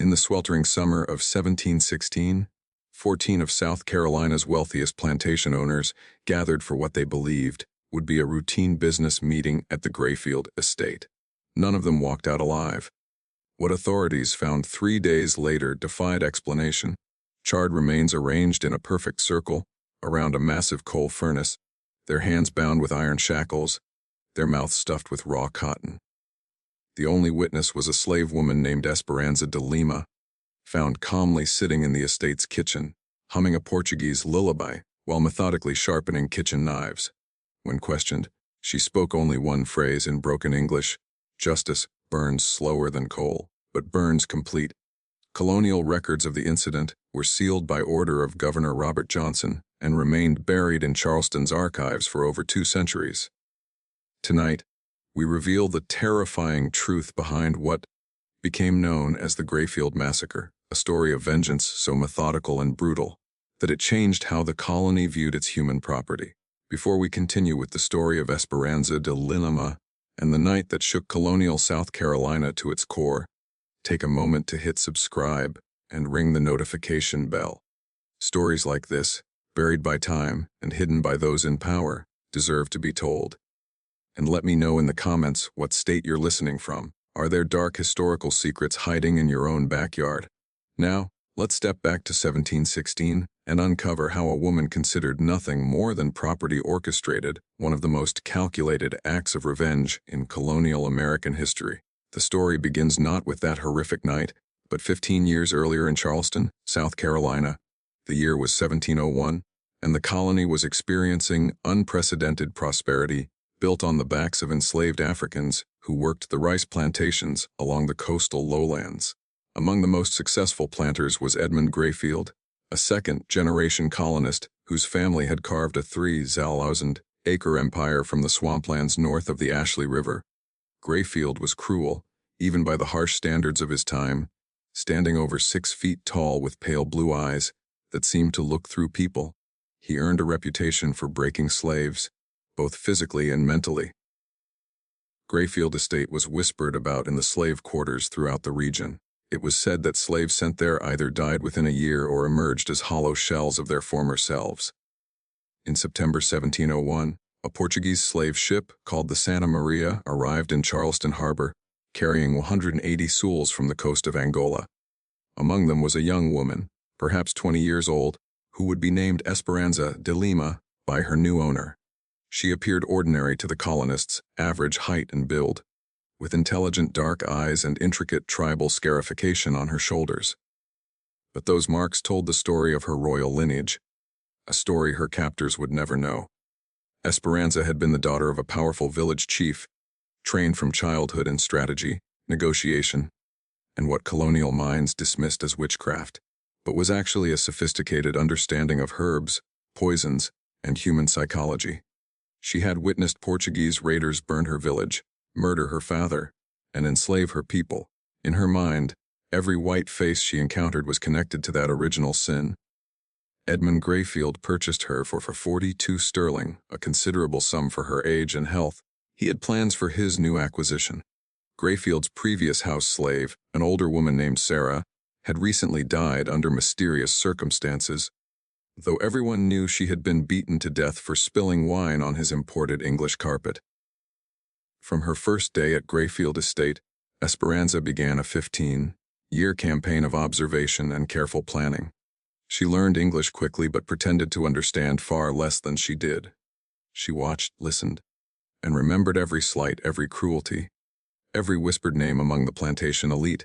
In the sweltering summer of 1716, 14 of South Carolina's wealthiest plantation owners gathered for what they believed would be a routine business meeting at the Grayfield estate. None of them walked out alive. What authorities found 3 days later defied explanation. Charred remains arranged in a perfect circle around a massive coal furnace, their hands bound with iron shackles, their mouths stuffed with raw cotton. The only witness was a slave woman named Esperanza de Lima, found calmly sitting in the estate's kitchen, humming a Portuguese lullaby while methodically sharpening kitchen knives. When questioned, she spoke only one phrase in broken English: "Justice burns slower than coal, but burns complete." Colonial records of the incident were sealed by order of Governor Robert Johnson and remained buried in Charleston's archives for over 2 centuries. Tonight, we reveal the terrifying truth behind what became known as the Grayfield Massacre, a story of vengeance so methodical and brutal that it changed how the colony viewed its human property. Before we continue with the story of Esperanza de Lima and the night that shook colonial South Carolina to its core, take a moment to hit subscribe and ring the notification bell. Stories like this, buried by time and hidden by those in power, deserve to be told. And let me know in the comments what state you're listening from. Are there dark historical secrets hiding in your own backyard? Now, let's step back to 1716 and uncover how a woman considered nothing more than property orchestrated one of the most calculated acts of revenge in colonial American history. The story begins not with that horrific night, but 15 years earlier in Charleston, South Carolina. The year was 1701, and the colony was experiencing unprecedented prosperity built on the backs of enslaved Africans who worked the rice plantations along the coastal lowlands. Among the most successful planters was Edmund Grayfield, a second-generation colonist whose family had carved a 3,000-acre empire from the swamplands north of the Ashley River. Grayfield was cruel, even by the harsh standards of his time, standing over 6 feet tall with pale blue eyes that seemed to look through people. He earned a reputation for breaking slaves, both physically and mentally. Grayfield Estate was whispered about in the slave quarters throughout the region. It was said that slaves sent there either died within a year or emerged as hollow shells of their former selves. In September 1701, a Portuguese slave ship called the Santa Maria arrived in Charleston Harbor, carrying 180 souls from the coast of Angola. Among them was a young woman, perhaps 20 years old, who would be named Esperanza de Lima by her new owner. She appeared ordinary to the colonists' average height and build, with intelligent dark eyes and intricate tribal scarification on her shoulders. But those marks told the story of her royal lineage, a story her captors would never know. Esperanza had been the daughter of a powerful village chief, trained from childhood in strategy, negotiation, and what colonial minds dismissed as witchcraft, but was actually a sophisticated understanding of herbs, poisons, and human psychology. She had witnessed Portuguese raiders burn her village, murder her father, and enslave her people. In her mind, every white face she encountered was connected to that original sin. Edmund Grayfield purchased her for 42 sterling, a considerable sum for her age and health. He had plans for his new acquisition. Grayfield's previous house slave, an older woman named Sarah, had recently died under mysterious circumstances, though everyone knew she had been beaten to death for spilling wine on his imported English carpet. From her first day at Grayfield Estate, Esperanza began a 15-year campaign of observation and careful planning. She learned English quickly but pretended to understand far less than she did. She watched, listened, and remembered every slight, every cruelty, every whispered name among the plantation elite.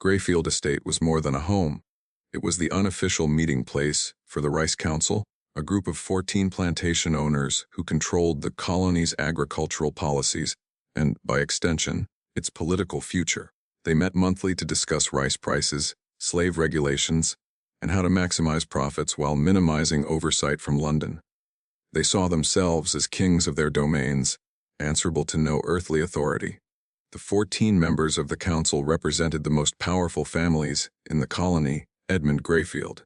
Grayfield Estate was more than a home. It was the unofficial meeting place for the Rice Council, a group of 14 plantation owners who controlled the colony's agricultural policies and, by extension, its political future. They met monthly to discuss rice prices, slave regulations, and how to maximize profits while minimizing oversight from London. They saw themselves as kings of their domains, answerable to no earthly authority. The 14 members of the council represented the most powerful families in the colony: Edmund Grayfield,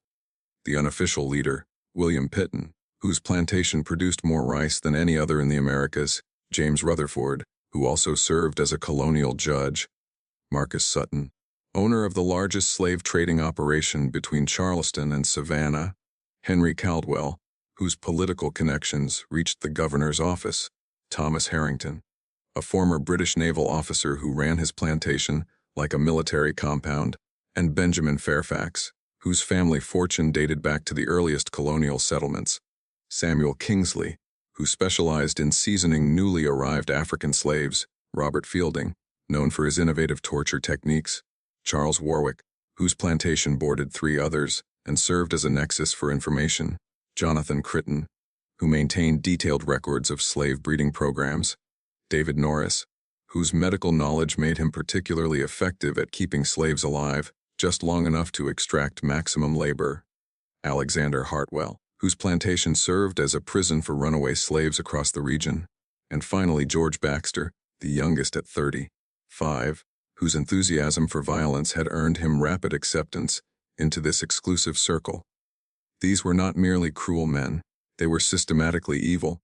the unofficial leader, William Pitton, whose plantation produced more rice than any other in the Americas; James Rutherford, who also served as a colonial judge; Marcus Sutton, owner of the largest slave trading operation between Charleston and Savannah, Henry Caldwell, whose political connections reached the governor's office, Thomas Harrington, a former British naval officer who ran his plantation like a military compound, and Benjamin Fairfax, whose family fortune dated back to the earliest colonial settlements, Samuel Kingsley, who specialized in seasoning newly arrived African slaves, Robert Fielding, known for his innovative torture techniques, Charles Warwick, whose plantation boarded 3 others and served as a nexus for information, Jonathan Critton, who maintained detailed records of slave breeding programs, David Norris, whose medical knowledge made him particularly effective at keeping slaves alive just long enough to extract maximum labor, Alexander Hartwell, whose plantation served as a prison for runaway slaves across the region, and finally George Baxter, the youngest at 35, whose enthusiasm for violence had earned him rapid acceptance into this exclusive circle. These were not merely cruel men, they were systematically evil,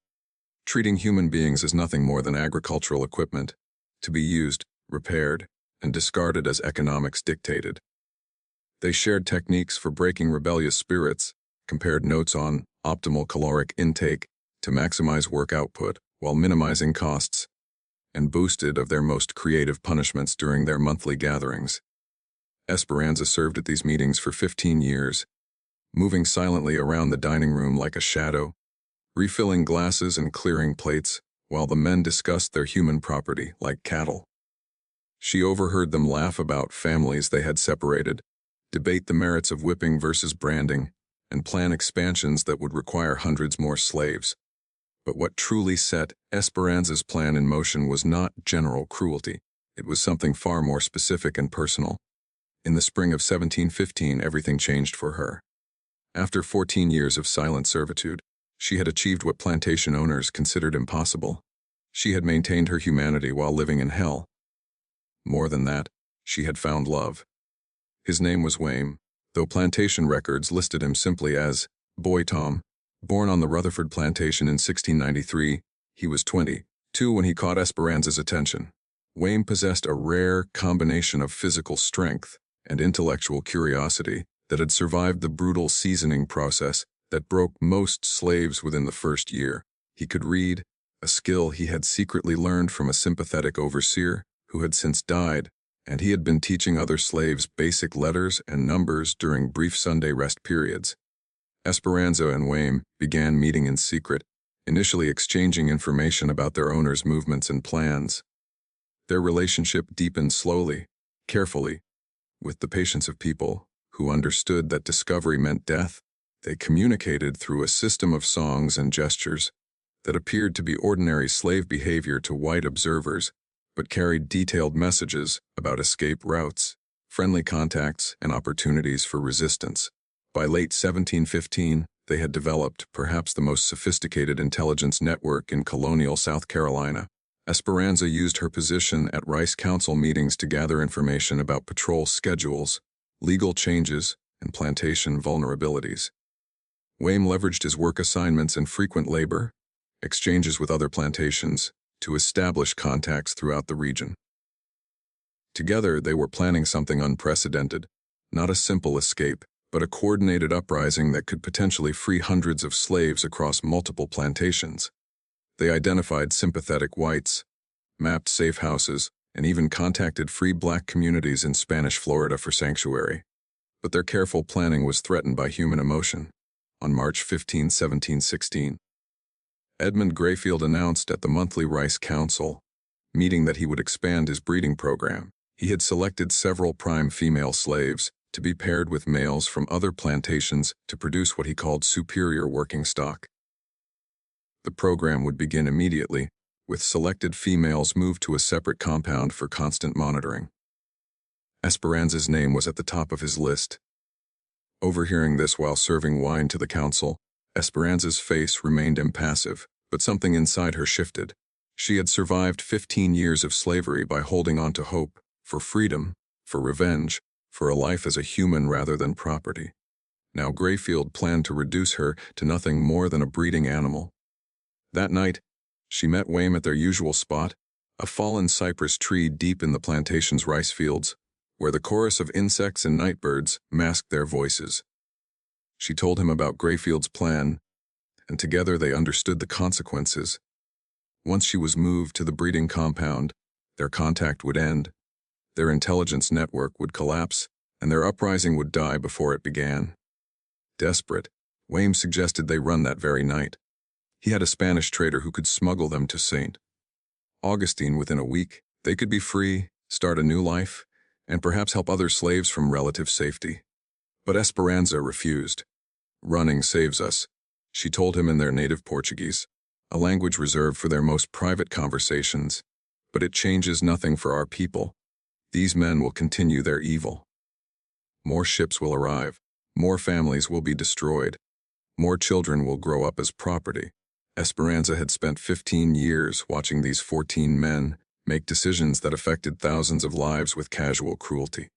treating human beings as nothing more than agricultural equipment, to be used, repaired, and discarded as economics dictated. They shared techniques for breaking rebellious spirits, compared notes on optimal caloric intake to maximize work output while minimizing costs, and boasted of their most creative punishments during their monthly gatherings. Esperanza served at these meetings for 15 years, moving silently around the dining room like a shadow, refilling glasses and clearing plates while the men discussed their human property like cattle. She overheard them laugh about families they had separated, debate the merits of whipping versus branding, and plan expansions that would require hundreds more slaves. But what truly set Esperanza's plan in motion was not general cruelty. It was something far more specific and personal. In the spring of 1715, everything changed for her. After 14 years of silent servitude, she had achieved what plantation owners considered impossible. She had maintained her humanity while living in hell. More than that, she had found love. His name was Wayne, though plantation records listed him simply as Boy Tom. Born on the Rutherford plantation in 1693, he was 22 when he caught Esperanza's attention. Wayne possessed a rare combination of physical strength and intellectual curiosity that had survived the brutal seasoning process that broke most slaves within the first year. He could read, a skill he had secretly learned from a sympathetic overseer who had since died, and he had been teaching other slaves basic letters and numbers during brief Sunday rest periods. Esperanza and Wayne began meeting in secret, initially exchanging information about their owner's movements and plans. Their relationship deepened slowly, carefully. With the patience of people who understood that discovery meant death, they communicated through a system of songs and gestures that appeared to be ordinary slave behavior to white observers, but carried detailed messages about escape routes, friendly contacts, and opportunities for resistance. By late 1715, they had developed perhaps the most sophisticated intelligence network in colonial South Carolina. Esperanza used her position at Rice Council meetings to gather information about patrol schedules, legal changes, and plantation vulnerabilities. Wayne leveraged his work assignments and frequent labor exchanges with other plantations to establish contacts throughout the region. Together, they were planning something unprecedented, not a simple escape, but a coordinated uprising that could potentially free hundreds of slaves across multiple plantations. They identified sympathetic whites, mapped safe houses, and even contacted free black communities in Spanish Florida for sanctuary. But their careful planning was threatened by human emotion. On March 15, 1716, Edmund Grayfield announced at the monthly Rice Council meeting that he would expand his breeding program. He had selected several prime female slaves to be paired with males from other plantations to produce what he called superior working stock. The program would begin immediately, with selected females moved to a separate compound for constant monitoring. Esperanza's name was at the top of his list. Overhearing this while serving wine to the council, Esperanza's face remained impassive, but something inside her shifted. She had survived 15 years of slavery by holding on to hope, for freedom, for revenge, for a life as a human rather than property. Now Grayfield planned to reduce her to nothing more than a breeding animal. That night, she met Wayne at their usual spot, a fallen cypress tree deep in the plantation's rice fields. where the chorus of insects and nightbirds masked their voices. She told him about Grayfield's plan, and together they understood the consequences. Once she was moved to the breeding compound, their contact would end, their intelligence network would collapse, and their uprising would die before it began. Desperate, Wayne suggested they run that very night. He had a Spanish trader who could smuggle them to St. Augustine within a week. They could be free, start a new life, and perhaps help other slaves from relative safety. But Esperanza refused. "Running saves us," she told him in their native Portuguese, a language reserved for their most private conversations. "But it changes nothing for our people. These men will continue their evil. More ships will arrive, more families will be destroyed, more children will grow up as property." Esperanza had spent 15 years watching these 14 men make decisions that affected thousands of lives with casual cruelty.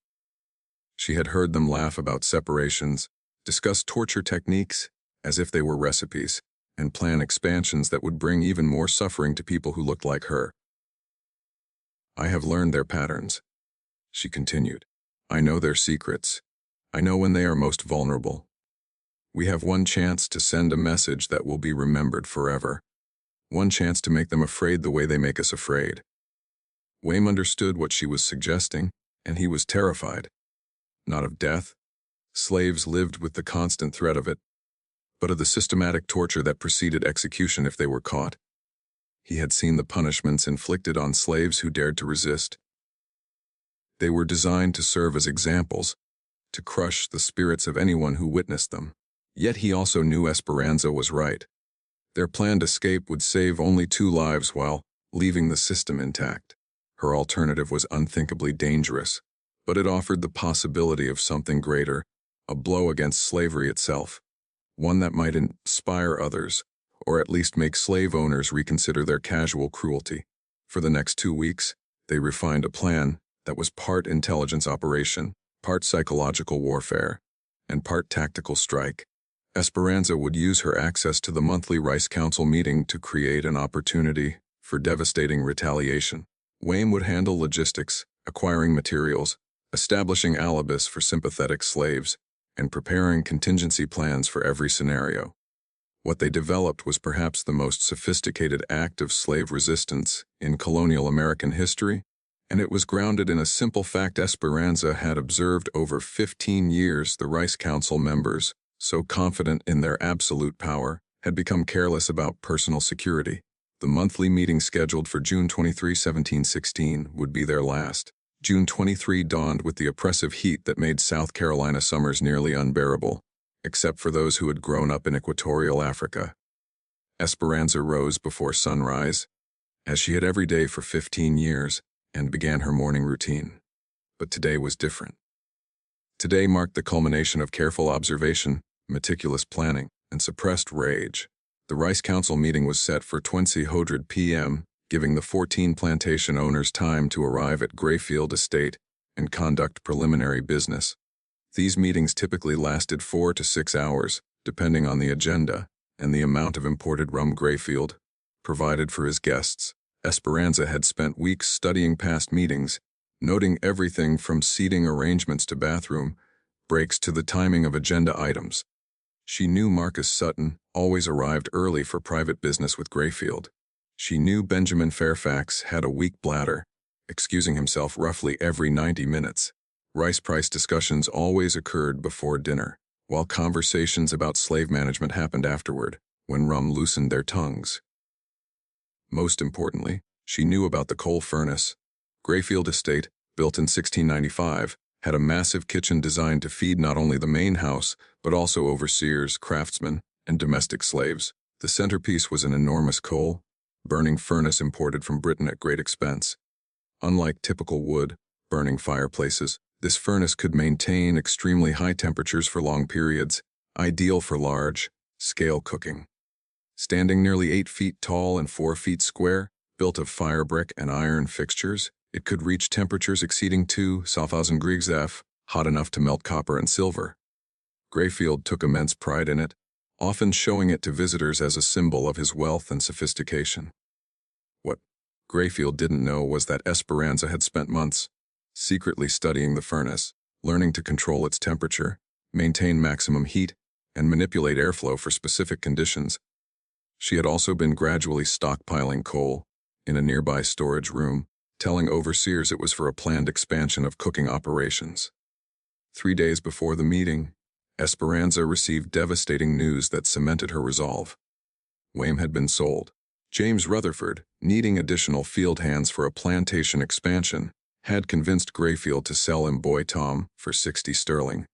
She had heard them laugh about separations, discuss torture techniques as if they were recipes, and plan expansions that would bring even more suffering to people who looked like her. "I have learned their patterns," she continued. "I know their secrets. I know when they are most vulnerable. We have one chance to send a message that will be remembered forever. One chance to make them afraid the way they make us afraid." Wayne understood what she was suggesting, and he was terrified. Not of death. Slaves lived with the constant threat of it, but of the systematic torture that preceded execution if they were caught. He had seen the punishments inflicted on slaves who dared to resist. They were designed to serve as examples, to crush the spirits of anyone who witnessed them. Yet he also knew Esperanza was right. Their planned escape would save only 2 lives while leaving the system intact. Her alternative was unthinkably dangerous, but it offered the possibility of something greater, a blow against slavery itself, one that might inspire others, or at least make slave owners reconsider their casual cruelty. For the next 2 weeks, they refined a plan that was part intelligence operation, part psychological warfare, and part tactical strike. Esperanza would use her access to the monthly Rice Council meeting to create an opportunity for devastating retaliation. Wayne would handle logistics, acquiring materials, establishing alibis for sympathetic slaves, and preparing contingency plans for every scenario. What they developed was perhaps the most sophisticated act of slave resistance in colonial American history, and it was grounded in a simple fact Esperanza had observed over 15 years. The Rice Council members, so confident in their absolute power, had become careless about personal security. The monthly meeting scheduled for June 23, 1716, would be their last. June 23 dawned with the oppressive heat that made South Carolina summers nearly unbearable, except for those who had grown up in equatorial Africa. Esperanza rose before sunrise, as she had every day for 15 years, and began her morning routine. But today was different. Today marked the culmination of careful observation, meticulous planning, and suppressed rage. The Rice Council meeting was set for 20:00 p.m., giving the 14 plantation owners time to arrive at Grayfield Estate and conduct preliminary business. These meetings typically lasted 4 to 6 hours, depending on the agenda and the amount of imported rum Grayfield provided for his guests. Esperanza had spent weeks studying past meetings, noting everything from seating arrangements to bathroom breaks to the timing of agenda items. She knew Marcus Sutton always arrived early for private business with Grayfield. She knew Benjamin Fairfax had a weak bladder, excusing himself roughly every 90 minutes. Rice price discussions always occurred before dinner, while conversations about slave management happened afterward, when rum loosened their tongues. Most importantly, she knew about the coal furnace. Grayfield Estate, built in 1695, had a massive kitchen designed to feed not only the main house, but also overseers, craftsmen, and domestic slaves. The centerpiece was an enormous coal-burning furnace imported from Britain at great expense. Unlike typical wood-burning fireplaces, this furnace could maintain extremely high temperatures for long periods, ideal for large-scale cooking. Standing nearly 8 feet tall and 4 feet square, built of fire brick and iron fixtures, it could reach temperatures exceeding 2,000 degrees F, hot enough to melt copper and silver. Grayfield took immense pride in it, often showing it to visitors as a symbol of his wealth and sophistication. What Grayfield didn't know was that Esperanza had spent months secretly studying the furnace, learning to control its temperature, maintain maximum heat, and manipulate airflow for specific conditions. She had also been gradually stockpiling coal in a nearby storage room, telling overseers it was for a planned expansion of cooking operations. 3 days before the meeting, Esperanza received devastating news that cemented her resolve. Wame had been sold. James Rutherford, needing additional field hands for a plantation expansion, had convinced Grayfield to sell him Boy Tom for 60 sterling.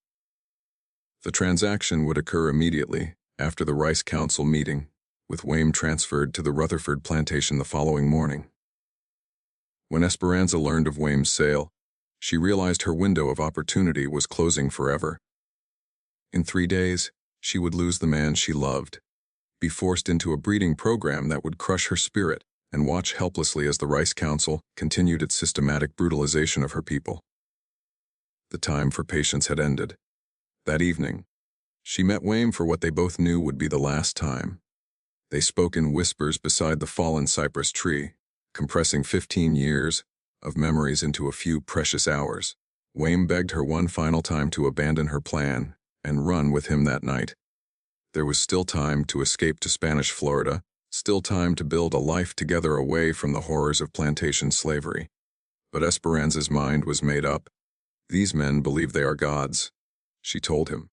The transaction would occur immediately after the Rice Council meeting, with Wame transferred to the Rutherford plantation the following morning. When Esperanza learned of Wame's sale, she realized her window of opportunity was closing forever. In 3 days, she would lose the man she loved, be forced into a breeding program that would crush her spirit, and watch helplessly as the Rice Council continued its systematic brutalization of her people. The time for patience had ended. That evening, she met Wame for what they both knew would be the last time. They spoke in whispers beside the fallen cypress tree, compressing 15 years of memories into a few precious hours. Wame begged her one final time to abandon her plan and run with him that night. There was still time to escape to Spanish Florida, still time to build a life together away from the horrors of plantation slavery. But Esperanza's mind was made up. These men believe they are gods, she told him.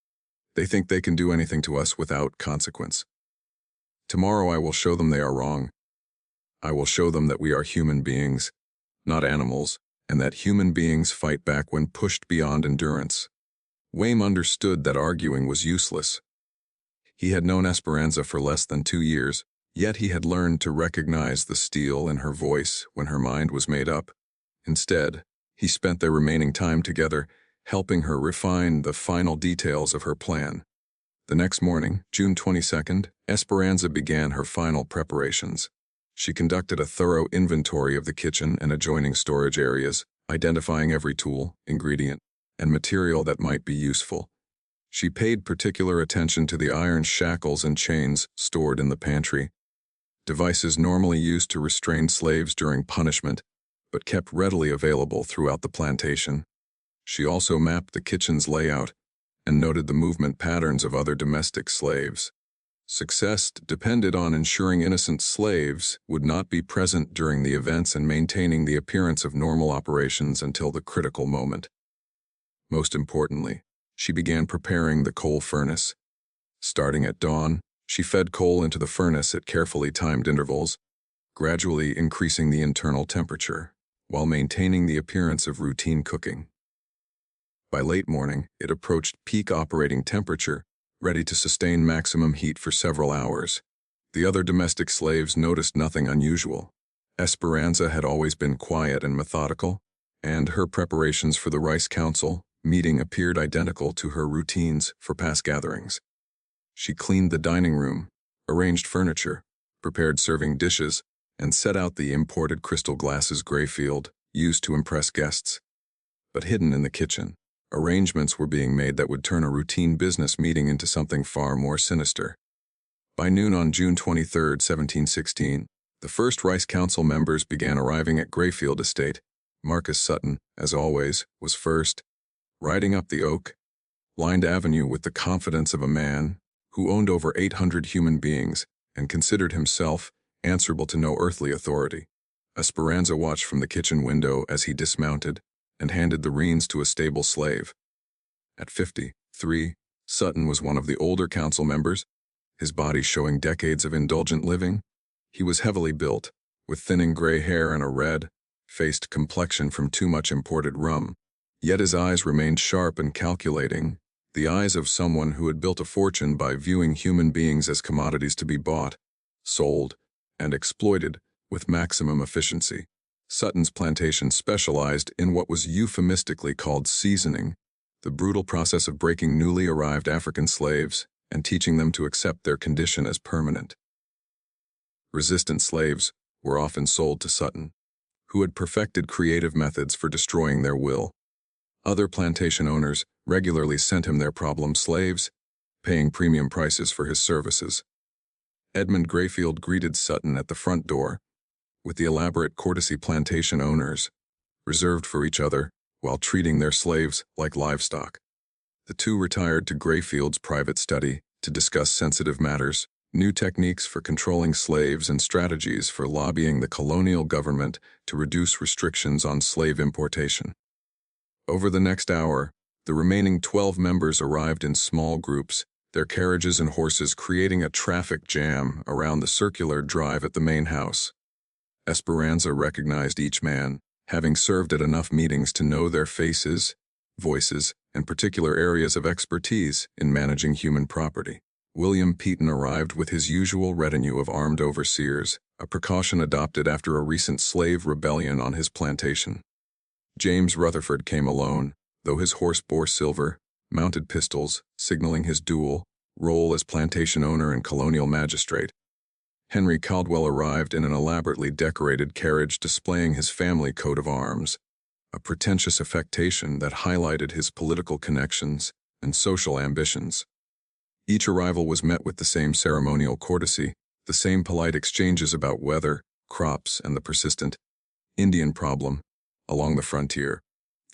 They think they can do anything to us without consequence. Tomorrow I will show them they are wrong. I will show them that we are human beings, not animals, and that human beings fight back when pushed beyond endurance. Wame understood that arguing was useless. He had known Esperanza for less than 2 years, yet he had learned to recognize the steel in her voice when her mind was made up. Instead, he spent their remaining time together, helping her refine the final details of her plan. The next morning, June 22nd, Esperanza began her final preparations. She conducted a thorough inventory of the kitchen and adjoining storage areas, identifying every tool, ingredient, and material that might be useful. She paid particular attention to the iron shackles and chains stored in the pantry, devices normally used to restrain slaves during punishment, but kept readily available throughout the plantation. She also mapped the kitchen's layout and noted the movement patterns of other domestic slaves. Success depended on ensuring innocent slaves would not be present during the events and maintaining the appearance of normal operations until the critical moment. Most importantly, she began preparing the coal furnace. Starting at dawn, she fed coal into the furnace at carefully timed intervals, gradually increasing the internal temperature, while maintaining the appearance of routine cooking. By late morning, it approached peak operating temperature, ready to sustain maximum heat for several hours. The other domestic slaves noticed nothing unusual. Esperanza had always been quiet and methodical, and her preparations for the Rice Council meeting appeared identical to her routines for past gatherings. She cleaned the dining room, arranged furniture, prepared serving dishes, and set out the imported crystal glasses Grayfield used to impress guests. But hidden in the kitchen, arrangements were being made that would turn a routine business meeting into something far more sinister. By noon on June 23, 1716, the first Rice Council members began arriving at Grayfield Estate. Marcus Sutton, as always, was first, riding up the oak-lined avenue with the confidence of a man who owned over 800 human beings and considered himself answerable to no earthly authority. Esperanza watched from the kitchen window as he dismounted and handed the reins to a stable slave. At 53, Sutton was one of the older council members, his body showing decades of indulgent living. He was heavily built, with thinning gray hair and a red-faced complexion from too much imported rum. Yet his eyes remained sharp and calculating, the eyes of someone who had built a fortune by viewing human beings as commodities to be bought, sold, and exploited with maximum efficiency. Sutton's plantation specialized in what was euphemistically called seasoning, the brutal process of breaking newly arrived African slaves and teaching them to accept their condition as permanent. Resistant slaves were often sold to Sutton, who had perfected creative methods for destroying their will. Other plantation owners regularly sent him their problem slaves, paying premium prices for his services. Edmund Grayfield greeted Sutton at the front door, with the elaborate courtesy plantation owners reserved for each other, while treating their slaves like livestock. The two retired to Grayfield's private study to discuss sensitive matters, new techniques for controlling slaves, and strategies for lobbying the colonial government to reduce restrictions on slave importation. Over the next hour, the remaining 12 members arrived in small groups, their carriages and horses creating a traffic jam around the circular drive at the main house. Esperanza recognized each man, having served at enough meetings to know their faces, voices, and particular areas of expertise in managing human property. William Peaton arrived with his usual retinue of armed overseers, a precaution adopted after a recent slave rebellion on his plantation. James Rutherford came alone, though his horse bore silver, mounted pistols, signaling his dual role as plantation owner and colonial magistrate. Henry Caldwell arrived in an elaborately decorated carriage displaying his family coat of arms, a pretentious affectation that highlighted his political connections and social ambitions. Each arrival was met with the same ceremonial courtesy, the same polite exchanges about weather, crops, and the persistent Indian problem along the frontier.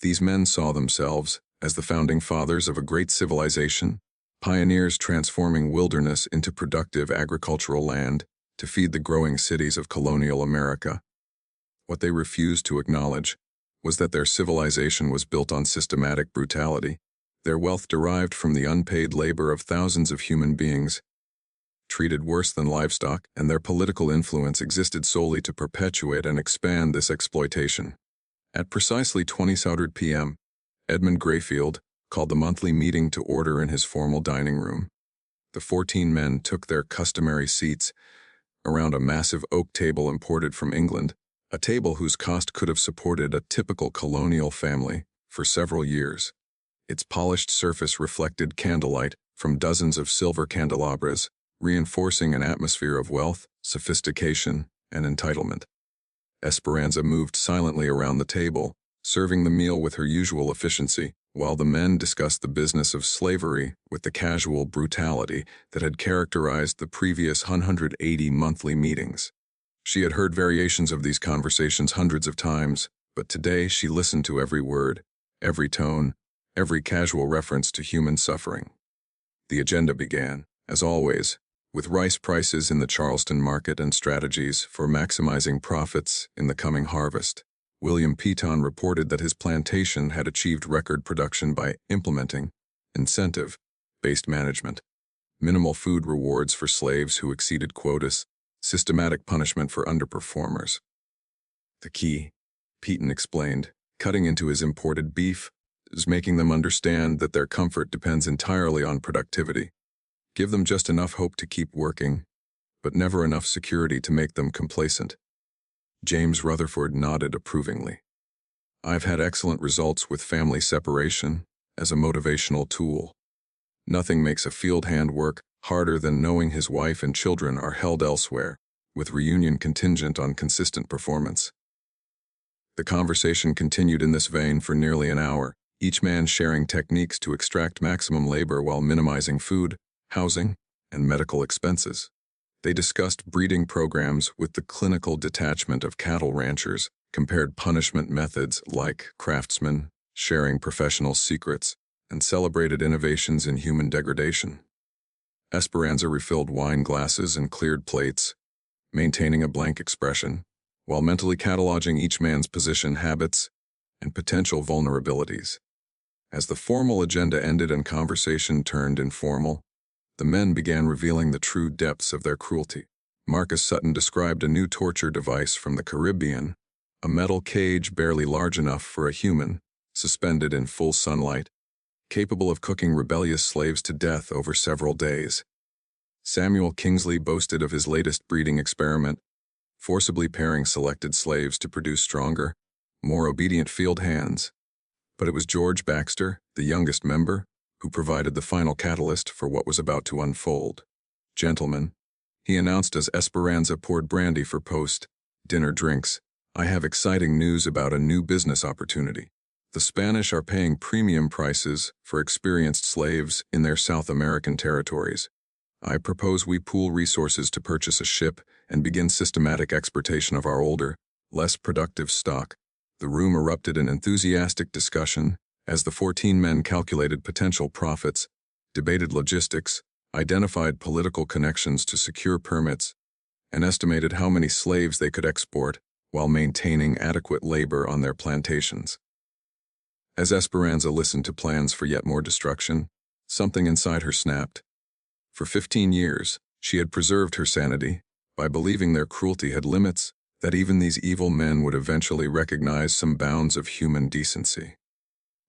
These men saw themselves as the founding fathers of a great civilization, pioneers transforming wilderness into productive agricultural land to feed the growing cities of colonial America. What they refused to acknowledge was that their civilization was built on systematic brutality, their wealth derived from the unpaid labor of thousands of human beings, treated worse than livestock, and their political influence existed solely to perpetuate and expand this exploitation. At precisely 20:00 p.m., Edmund Grayfield called the monthly meeting to order in his formal dining room. The 14 men took their customary seats around a massive oak table imported from England, a table whose cost could have supported a typical colonial family for several years. Its polished surface reflected candlelight from dozens of silver candelabras, reinforcing an atmosphere of wealth, sophistication, and entitlement. Esperanza moved silently around the table, serving the meal with her usual efficiency, while the men discussed the business of slavery with the casual brutality that had characterized the previous 180 monthly meetings. She had heard variations of these conversations hundreds of times, but today she listened to every word, every tone, every casual reference to human suffering. The agenda began, as always, with rice prices in the Charleston market and strategies for maximizing profits in the coming harvest. William Peaton reported that his plantation had achieved record production by implementing incentive-based management, minimal food rewards for slaves who exceeded quotas, systematic punishment for underperformers. The key, Peaton explained, cutting into his imported beef, is making them understand that their comfort depends entirely on productivity. Give them just enough hope to keep working, but never enough security to make them complacent. James Rutherford nodded approvingly. I've had excellent results with family separation as a motivational tool. Nothing makes a field hand work harder than knowing his wife and children are held elsewhere, with reunion contingent on consistent performance. The conversation continued in this vein for nearly an hour, each man sharing techniques to extract maximum labor while minimizing food, housing, and medical expenses. They discussed breeding programs with the clinical detachment of cattle ranchers, compared punishment methods like craftsmen, sharing professional secrets, and celebrated innovations in human degradation. Esperanza refilled wine glasses and cleared plates, maintaining a blank expression, while mentally cataloging each man's position, habits, and potential vulnerabilities. As the formal agenda ended and conversation turned informal, the men began revealing the true depths of their cruelty. Marcus Sutton described a new torture device from the Caribbean, a metal cage barely large enough for a human, suspended in full sunlight, capable of cooking rebellious slaves to death over several days. Samuel Kingsley boasted of his latest breeding experiment, forcibly pairing selected slaves to produce stronger, more obedient field hands. But it was George Baxter, the youngest member, who provided the final catalyst for what was about to unfold. Gentlemen, he announced as Esperanza poured brandy for post-dinner drinks, I have exciting news about a new business opportunity. The Spanish are paying premium prices for experienced slaves in their South American territories. I propose we pool resources to purchase a ship and begin systematic exportation of our older, less productive stock. The room erupted in enthusiastic discussion as the 14 men calculated potential profits, debated logistics, identified political connections to secure permits, and estimated how many slaves they could export while maintaining adequate labor on their plantations. As Esperanza listened to plans for yet more destruction, something inside her snapped. For 15 years, she had preserved her sanity by believing their cruelty had limits, that even these evil men would eventually recognize some bounds of human decency.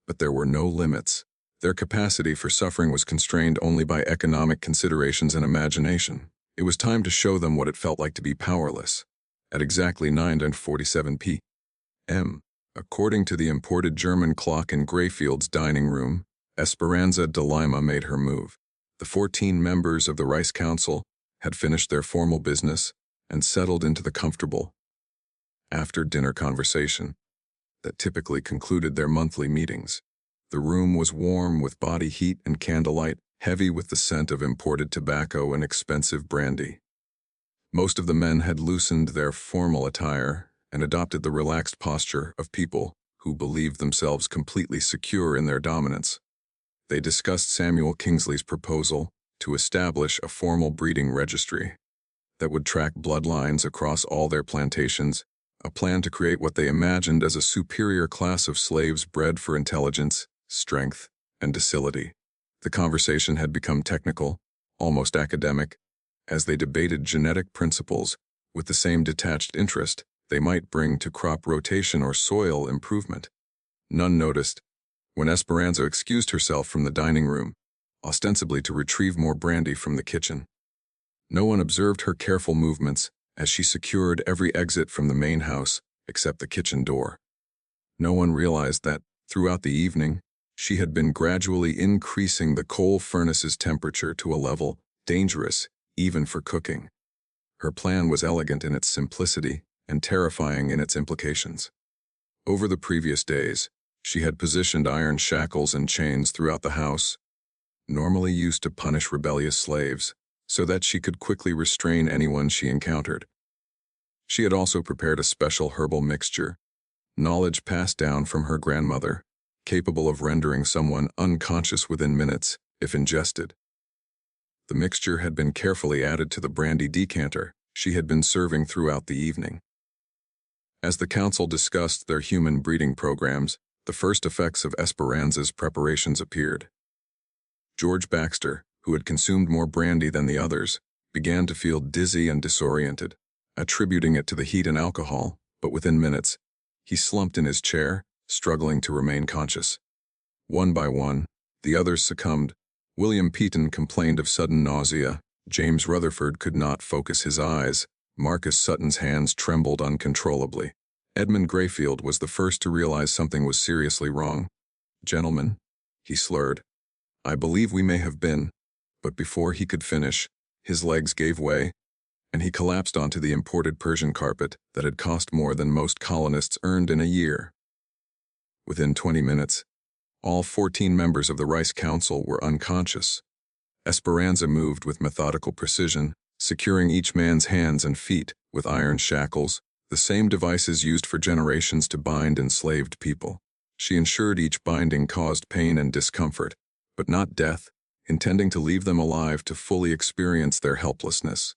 But there were no limits. Their capacity for suffering was constrained only by economic considerations and imagination. It was time to show them what it felt like to be powerless. At exactly 9:47 p.m., according to the imported German clock in Grayfield's dining room, Esperanza de Lima made her move. The 14 members of the Rice Council had finished their formal business and settled into the comfortable after-dinner conversation that typically concluded their monthly meetings. The room was warm with body heat and candlelight, heavy with the scent of imported tobacco and expensive brandy. Most of the men had loosened their formal attire and adopted the relaxed posture of people who believed themselves completely secure in their dominance. They discussed Samuel Kingsley's proposal to establish a formal breeding registry that would track bloodlines across all their plantations, a plan to create what they imagined as a superior class of slaves bred for intelligence, strength, and docility. The conversation had become technical, almost academic, as they debated genetic principles with the same detached interest they might bring to crop rotation or soil improvement. None noticed when Esperanza excused herself from the dining room, ostensibly to retrieve more brandy from the kitchen. No one observed her careful movements as she secured every exit from the main house except the kitchen door. No one realized that, throughout the evening, she had been gradually increasing the coal furnace's temperature to a level dangerous even for cooking. Her plan was elegant in its simplicity and terrifying in its implications. Over the previous days, she had positioned iron shackles and chains throughout the house, normally used to punish rebellious slaves, so that she could quickly restrain anyone she encountered. She had also prepared a special herbal mixture, knowledge passed down from her grandmother, capable of rendering someone unconscious within minutes if ingested. The mixture had been carefully added to the brandy decanter she had been serving throughout the evening. As the council discussed their human breeding programs, the first effects of Esperanza's preparations appeared. George Baxter, who had consumed more brandy than the others, began to feel dizzy and disoriented, attributing it to the heat and alcohol, but within minutes, he slumped in his chair, struggling to remain conscious. One by one, the others succumbed. William Peaton complained of sudden nausea. James Rutherford could not focus his eyes. Marcus Sutton's hands trembled uncontrollably. Edmund Grayfield was the first to realize something was seriously wrong. "Gentlemen," he slurred, "I believe we may have been," but before he could finish, his legs gave way, and he collapsed onto the imported Persian carpet that had cost more than most colonists earned in a year. Within 20 minutes, all 14 members of the Rice Council were unconscious. Esperanza moved with methodical precision, securing each man's hands and feet with iron shackles, the same devices used for generations to bind enslaved people. She ensured each binding caused pain and discomfort, but not death, intending to leave them alive to fully experience their helplessness.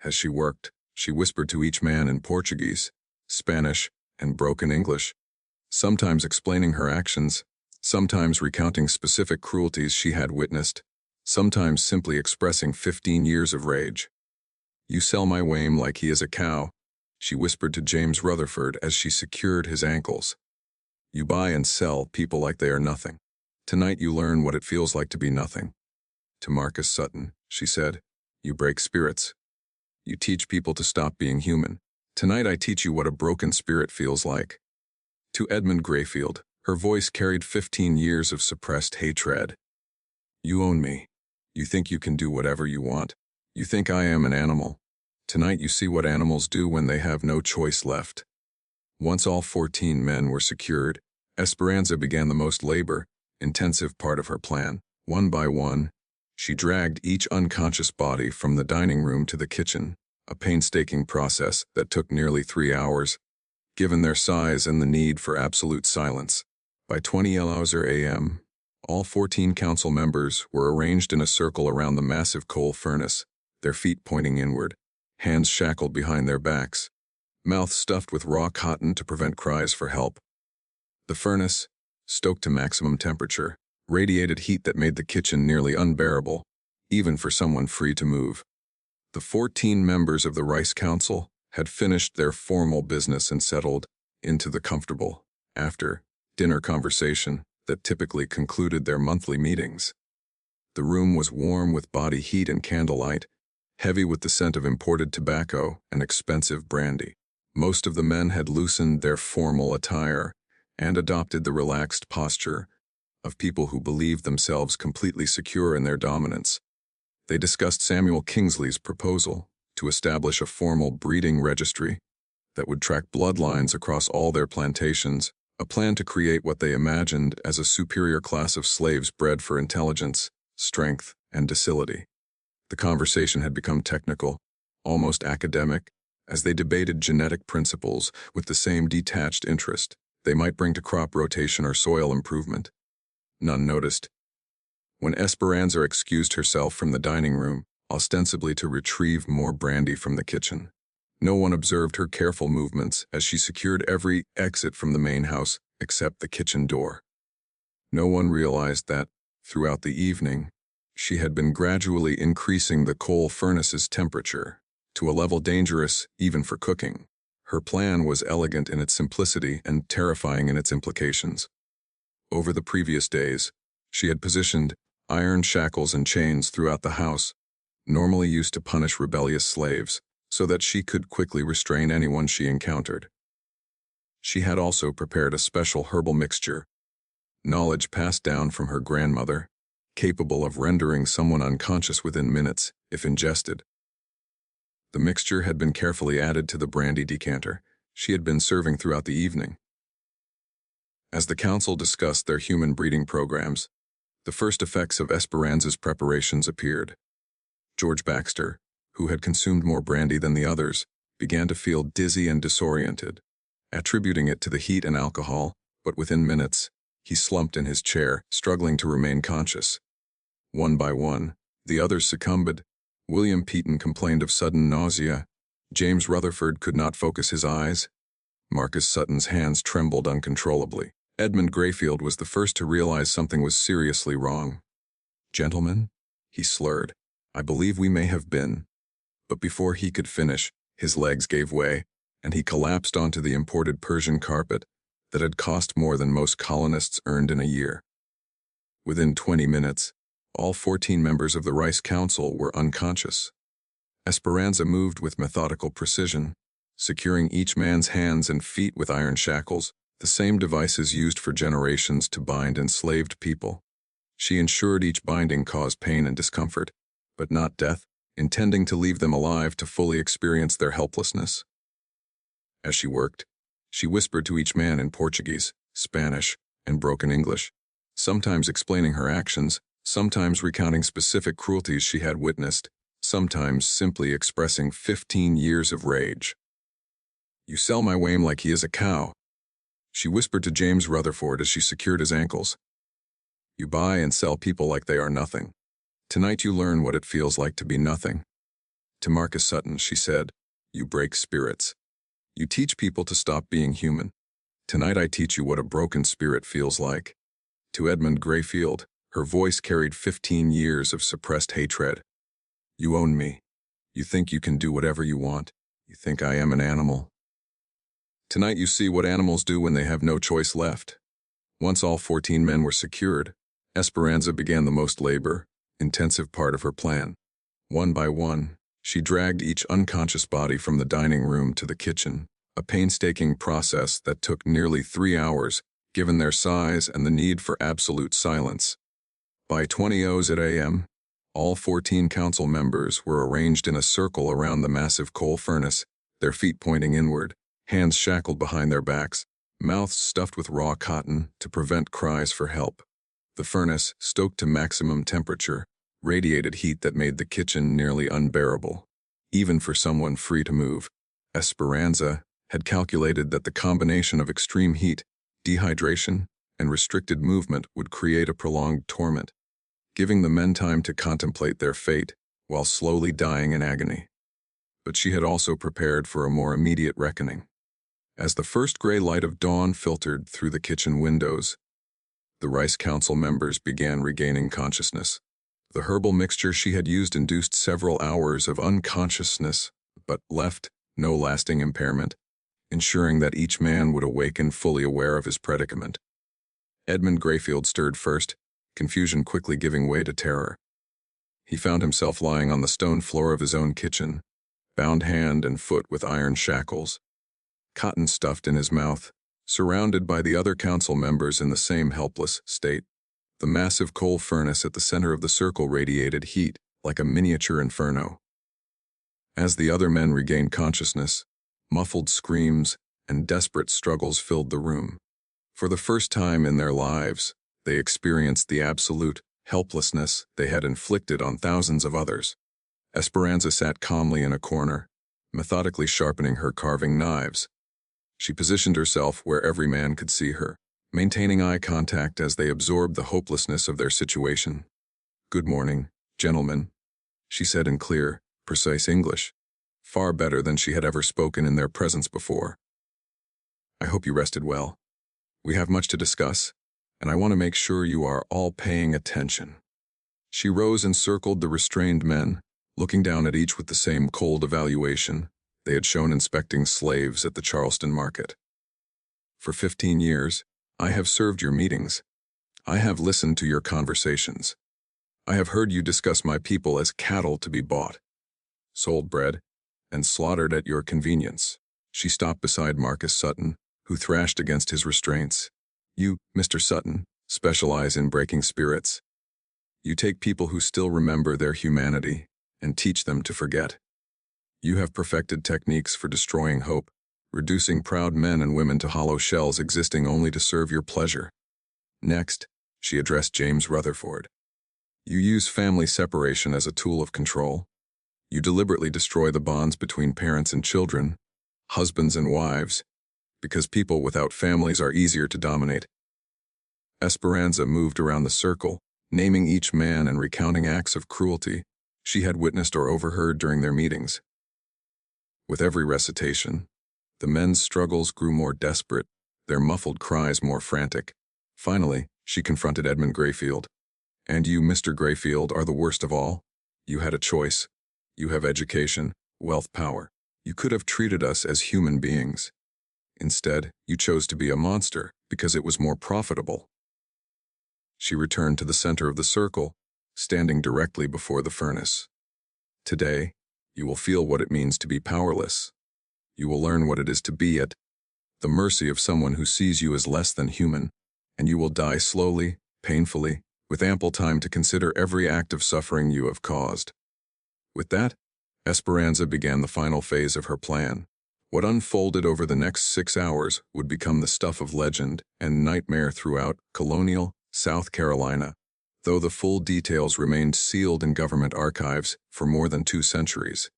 As she worked, she whispered to each man in Portuguese, Spanish, and broken English, sometimes explaining her actions, sometimes recounting specific cruelties she had witnessed, sometimes simply expressing 15 years of rage. "You sell my Wame like he is a cow," she whispered to James Rutherford as she secured his ankles. "You buy and sell people like they are nothing. Tonight you learn what it feels like to be nothing." To Marcus Sutton, she said, "You break spirits. You teach people to stop being human. Tonight I teach you what a broken spirit feels like." To Edmund Grayfield, her voice carried 15 years of suppressed hatred. "You own me. You think you can do whatever you want. You think I am an animal. Tonight you see what animals do when they have no choice left." Once all 14 men were secured, Esperanza began the most labor-intensive part of her plan. One by one, she dragged each unconscious body from the dining room to the kitchen, a painstaking process that took nearly 3 hours. given their size and the need for absolute silence. By 20 a.m., all 14 council members were arranged in a circle around the massive coal furnace, their feet pointing inward, hands shackled behind their backs, mouths stuffed with raw cotton to prevent cries for help. The furnace, stoked to maximum temperature, radiated heat that made the kitchen nearly unbearable, even for someone free to move. The 14 members of the Rice Council had finished their formal business and settled into the comfortable, after-dinner conversation that typically concluded their monthly meetings. The room was warm with body heat and candlelight, heavy with the scent of imported tobacco and expensive brandy. Most of the men had loosened their formal attire and adopted the relaxed posture of people who believed themselves completely secure in their dominance. They discussed Samuel Kingsley's proposal to establish a formal breeding registry that would track bloodlines across all their plantations, a plan to create what they imagined as a superior class of slaves bred for intelligence, strength, and docility. The conversation had become technical, almost academic, as they debated genetic principles with the same detached interest they might bring to crop rotation or soil improvement. None noticed when Esperanza excused herself from the dining room, ostensibly to retrieve more brandy from the kitchen. No one observed her careful movements as she secured every exit from the main house except the kitchen door. No one realized that, throughout the evening, she had been gradually increasing the coal furnace's temperature to a level dangerous even for cooking. Her plan was elegant in its simplicity and terrifying in its implications. Over the previous days, she had positioned iron shackles and chains throughout the house, normally used to punish rebellious slaves, so that she could quickly restrain anyone she encountered. She had also prepared a special herbal mixture, knowledge passed down from her grandmother, capable of rendering someone unconscious within minutes if ingested. The mixture had been carefully added to the brandy decanter she had been serving throughout the evening. As the council discussed their human breeding programs, the first effects of Esperanza's preparations appeared. George Baxter, who had consumed more brandy than the others, began to feel dizzy and disoriented, attributing it to the heat and alcohol, but within minutes, he slumped in his chair, struggling to remain conscious. One by one, the others succumbed. William Peaton complained of sudden nausea. James Rutherford could not focus his eyes. Marcus Sutton's hands trembled uncontrollably. Edmund Grayfield was the first to realize something was seriously wrong. "Gentlemen," he slurred, "I believe we may have been." But before he could finish, his legs gave way, and he collapsed onto the imported Persian carpet that had cost more than most colonists earned in a year. Within 20 minutes, all 14 members of the Rice Council were unconscious. Esperanza moved with methodical precision, securing each man's hands and feet with iron shackles, the same devices used for generations to bind enslaved people. She ensured each binding caused pain and discomfort, but not death, intending to leave them alive to fully experience their helplessness. As she worked, she whispered to each man in Portuguese, Spanish, and broken English, sometimes explaining her actions, sometimes recounting specific cruelties she had witnessed, sometimes simply expressing 15 years of rage. "You sell my Wame like he is a cow," she whispered to James Rutherford as she secured his ankles. "You buy and sell people like they are nothing. Tonight you learn what it feels like to be nothing." To Marcus Sutton, she said, "You break spirits. You teach people to stop being human. Tonight I teach you what a broken spirit feels like." To Edmund Grayfield, her voice carried 15 years of suppressed hatred. "You own me. You think you can do whatever you want. You think I am an animal. Tonight you see what animals do when they have no choice left." Once all 14 men were secured, Esperanza began the most labor-intensive part of her plan. One by one, she dragged each unconscious body from the dining room to the kitchen, a painstaking process that took nearly 3 hours, given their size and the need for absolute silence. By 20 a.m., all 14 council members were arranged in a circle around the massive coal furnace, their feet pointing inward, hands shackled behind their backs, mouths stuffed with raw cotton to prevent cries for help. The furnace, stoked to maximum temperature, radiated heat that made the kitchen nearly unbearable, even for someone free to move. Esperanza had calculated that the combination of extreme heat, dehydration, and restricted movement would create a prolonged torment, giving the men time to contemplate their fate while slowly dying in agony. But she had also prepared for a more immediate reckoning. As the first gray light of dawn filtered through the kitchen windows, the Rice Council members began regaining consciousness. The herbal mixture she had used induced several hours of unconsciousness, but left no lasting impairment, ensuring that each man would awaken fully aware of his predicament. Edmund Grayfield stirred first, confusion quickly giving way to terror. He found himself lying on the stone floor of his own kitchen, bound hand and foot with iron shackles, cotton stuffed in his mouth, surrounded by the other council members in the same helpless state. The massive coal furnace at the center of the circle radiated heat like a miniature inferno. As the other men regained consciousness, muffled screams and desperate struggles filled the room. For the first time in their lives, they experienced the absolute helplessness they had inflicted on thousands of others. Esperanza sat calmly in a corner, methodically sharpening her carving knives. She positioned herself where every man could see her, maintaining eye contact as they absorbed the hopelessness of their situation. "Good morning, gentlemen," she said in clear, precise English, far better than she had ever spoken in their presence before. "I hope you rested well. We have much to discuss, and I want to make sure you are all paying attention." She rose and circled the restrained men, looking down at each with the same cold evaluation they had shown inspecting slaves at the Charleston market. "For 15 years, I have served your meetings. I have listened to your conversations. I have heard you discuss my people as cattle to be bought, sold bread, and slaughtered at your convenience." She stopped beside Marcus Sutton, who thrashed against his restraints. "You, Mr. Sutton, specialize in breaking spirits. You take people who still remember their humanity and teach them to forget. You have perfected techniques for destroying hope, reducing proud men and women to hollow shells existing only to serve your pleasure." Next, she addressed James Rutherford. "You use family separation as a tool of control. You deliberately destroy the bonds between parents and children, husbands and wives, because people without families are easier to dominate." Esperanza moved around the circle, naming each man and recounting acts of cruelty she had witnessed or overheard during their meetings. With every recitation, the men's struggles grew more desperate, their muffled cries more frantic. Finally, she confronted Edmund Grayfield. "And you, Mr. Grayfield, are the worst of all. You had a choice. You have education, wealth, power. You could have treated us as human beings. Instead, you chose to be a monster because it was more profitable." She returned to the center of the circle, standing directly before the furnace. "Today, you will feel what it means to be powerless. You will learn what it is to be at the mercy of someone who sees you as less than human, and you will die slowly, painfully, with ample time to consider every act of suffering you have caused." With that, Esperanza began the final phase of her plan. What unfolded over the next 6 hours would become the stuff of legend and nightmare throughout Colonial, South Carolina, though the full details remained sealed in government archives for more than 2 centuries.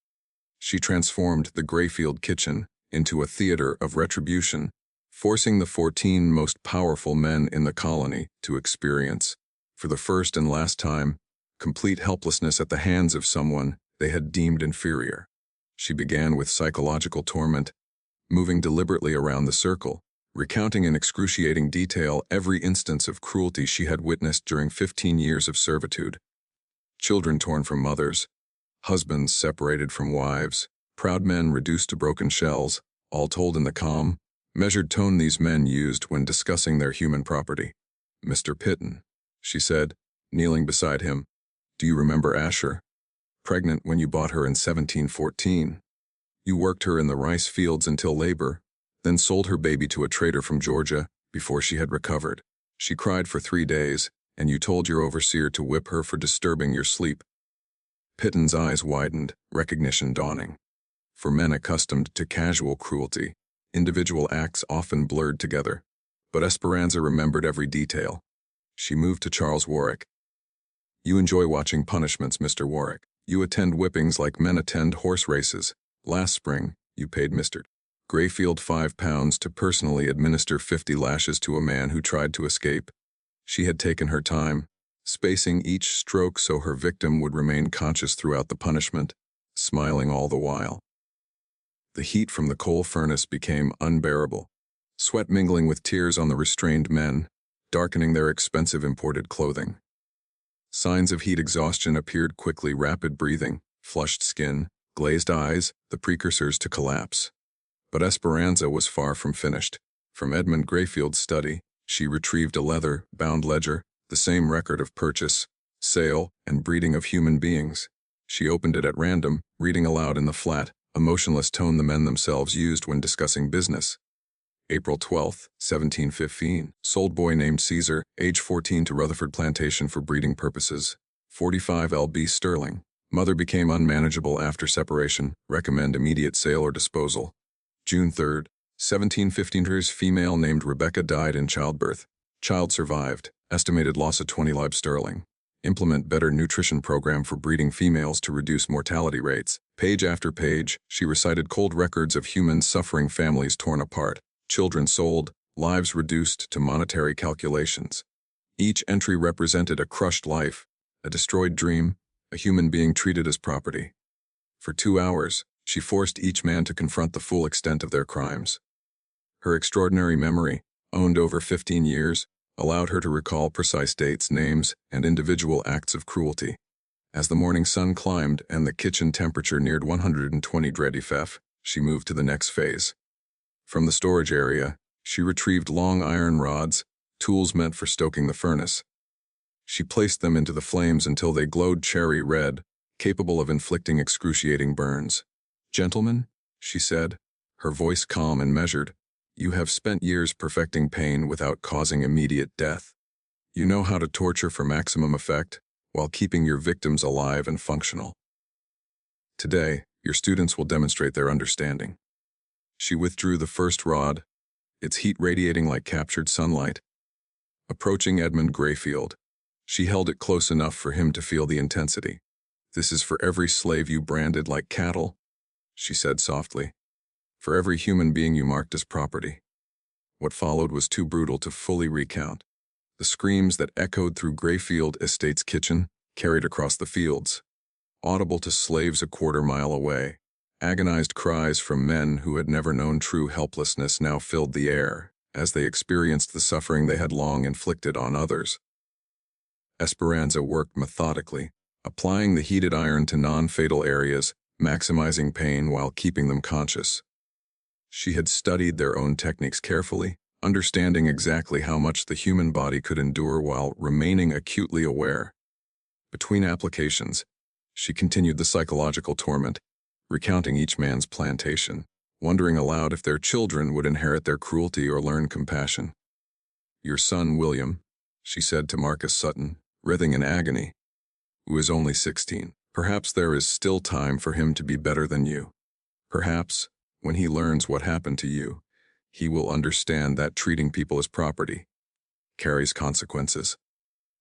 She transformed the Grayfield kitchen into a theater of retribution, forcing the 14 most powerful men in the colony to experience, for the first and last time, complete helplessness at the hands of someone they had deemed inferior. She began with psychological torment, moving deliberately around the circle, recounting in excruciating detail every instance of cruelty she had witnessed during 15 years of servitude. Children torn from mothers, husbands separated from wives, proud men reduced to broken shells, all told in the calm, measured tone these men used when discussing their human property. "Mr. Pitton," she said, kneeling beside him, "do you remember Asher? Pregnant when you bought her in 1714. You worked her in the rice fields until labor, then sold her baby to a trader from Georgia before she had recovered. She cried for 3 days, and you told your overseer to whip her for disturbing your sleep." Pitton's eyes widened, recognition dawning. For men accustomed to casual cruelty, individual acts often blurred together, but Esperanza remembered every detail. She moved to Charles Warwick. "You enjoy watching punishments, Mr. Warwick. You attend whippings like men attend horse races. Last spring, you paid Mr. Grayfield £5 to personally administer 50 lashes to a man who tried to escape. She had taken her time, spacing each stroke so her victim would remain conscious throughout the punishment, smiling all the while. The heat from the coal furnace became unbearable, sweat mingling with tears on the restrained men, darkening their expensive imported clothing. Signs of heat exhaustion appeared quickly: rapid breathing, flushed skin, glazed eyes, the precursors to collapse. But Esperanza was far from finished. From Edmund Grayfield's study, she retrieved a leather-bound ledger, the same record of purchase, sale, and breeding of human beings. She opened it at random, reading aloud in the flat, emotionless tone the men themselves used when discussing business. April 12, 1715. Sold boy named Caesar, age 14, to Rutherford Plantation for breeding purposes. 45 lb sterling. Mother became unmanageable after separation. Recommend immediate sale or disposal. June 3, 1715. Female named Rebecca died in childbirth. Child survived. Estimated loss of 20 lb sterling. Implement better nutrition program for breeding females to reduce mortality rates. Page after page, she recited cold records of humans suffering, families torn apart, children sold, lives reduced to monetary calculations. Each entry represented a crushed life, a destroyed dream, a human being treated as property. For 2 hours, she forced each man to confront the full extent of their crimes. Her extraordinary memory, owned over 15 years, allowed her to recall precise dates, names, and individual acts of cruelty. As the morning sun climbed and the kitchen temperature neared 120°F, she moved to the next phase. From the storage area, she retrieved long iron rods, tools meant for stoking the furnace. She placed them into the flames until they glowed cherry red, capable of inflicting excruciating burns. "Gentlemen," she said, her voice calm and measured, "you have spent years perfecting pain without causing immediate death. You know how to torture for maximum effect, while keeping your victims alive and functional. Today, your students will demonstrate their understanding." She withdrew the first rod, its heat radiating like captured sunlight. Approaching Edmund Grayfield, she held it close enough for him to feel the intensity. "This is for every slave you branded like cattle," she said softly. "For every human being you marked as property." What followed was too brutal to fully recount. The screams that echoed through Grayfield Estate's kitchen carried across the fields, audible to slaves a quarter-mile away. Agonized cries from men who had never known true helplessness now filled the air, as they experienced the suffering they had long inflicted on others. Esperanza worked methodically, applying the heated iron to non-fatal areas, maximizing pain while keeping them conscious. She had studied their own techniques carefully, understanding exactly how much the human body could endure while remaining acutely aware. Between applications, she continued the psychological torment, recounting each man's plantation, wondering aloud if their children would inherit their cruelty or learn compassion. "Your son, William," she said to Marcus Sutton, writhing in agony, "who is only 16. Perhaps there is still time for him to be better than you. Perhaps, when he learns what happened to you, he will understand that treating people as property carries consequences."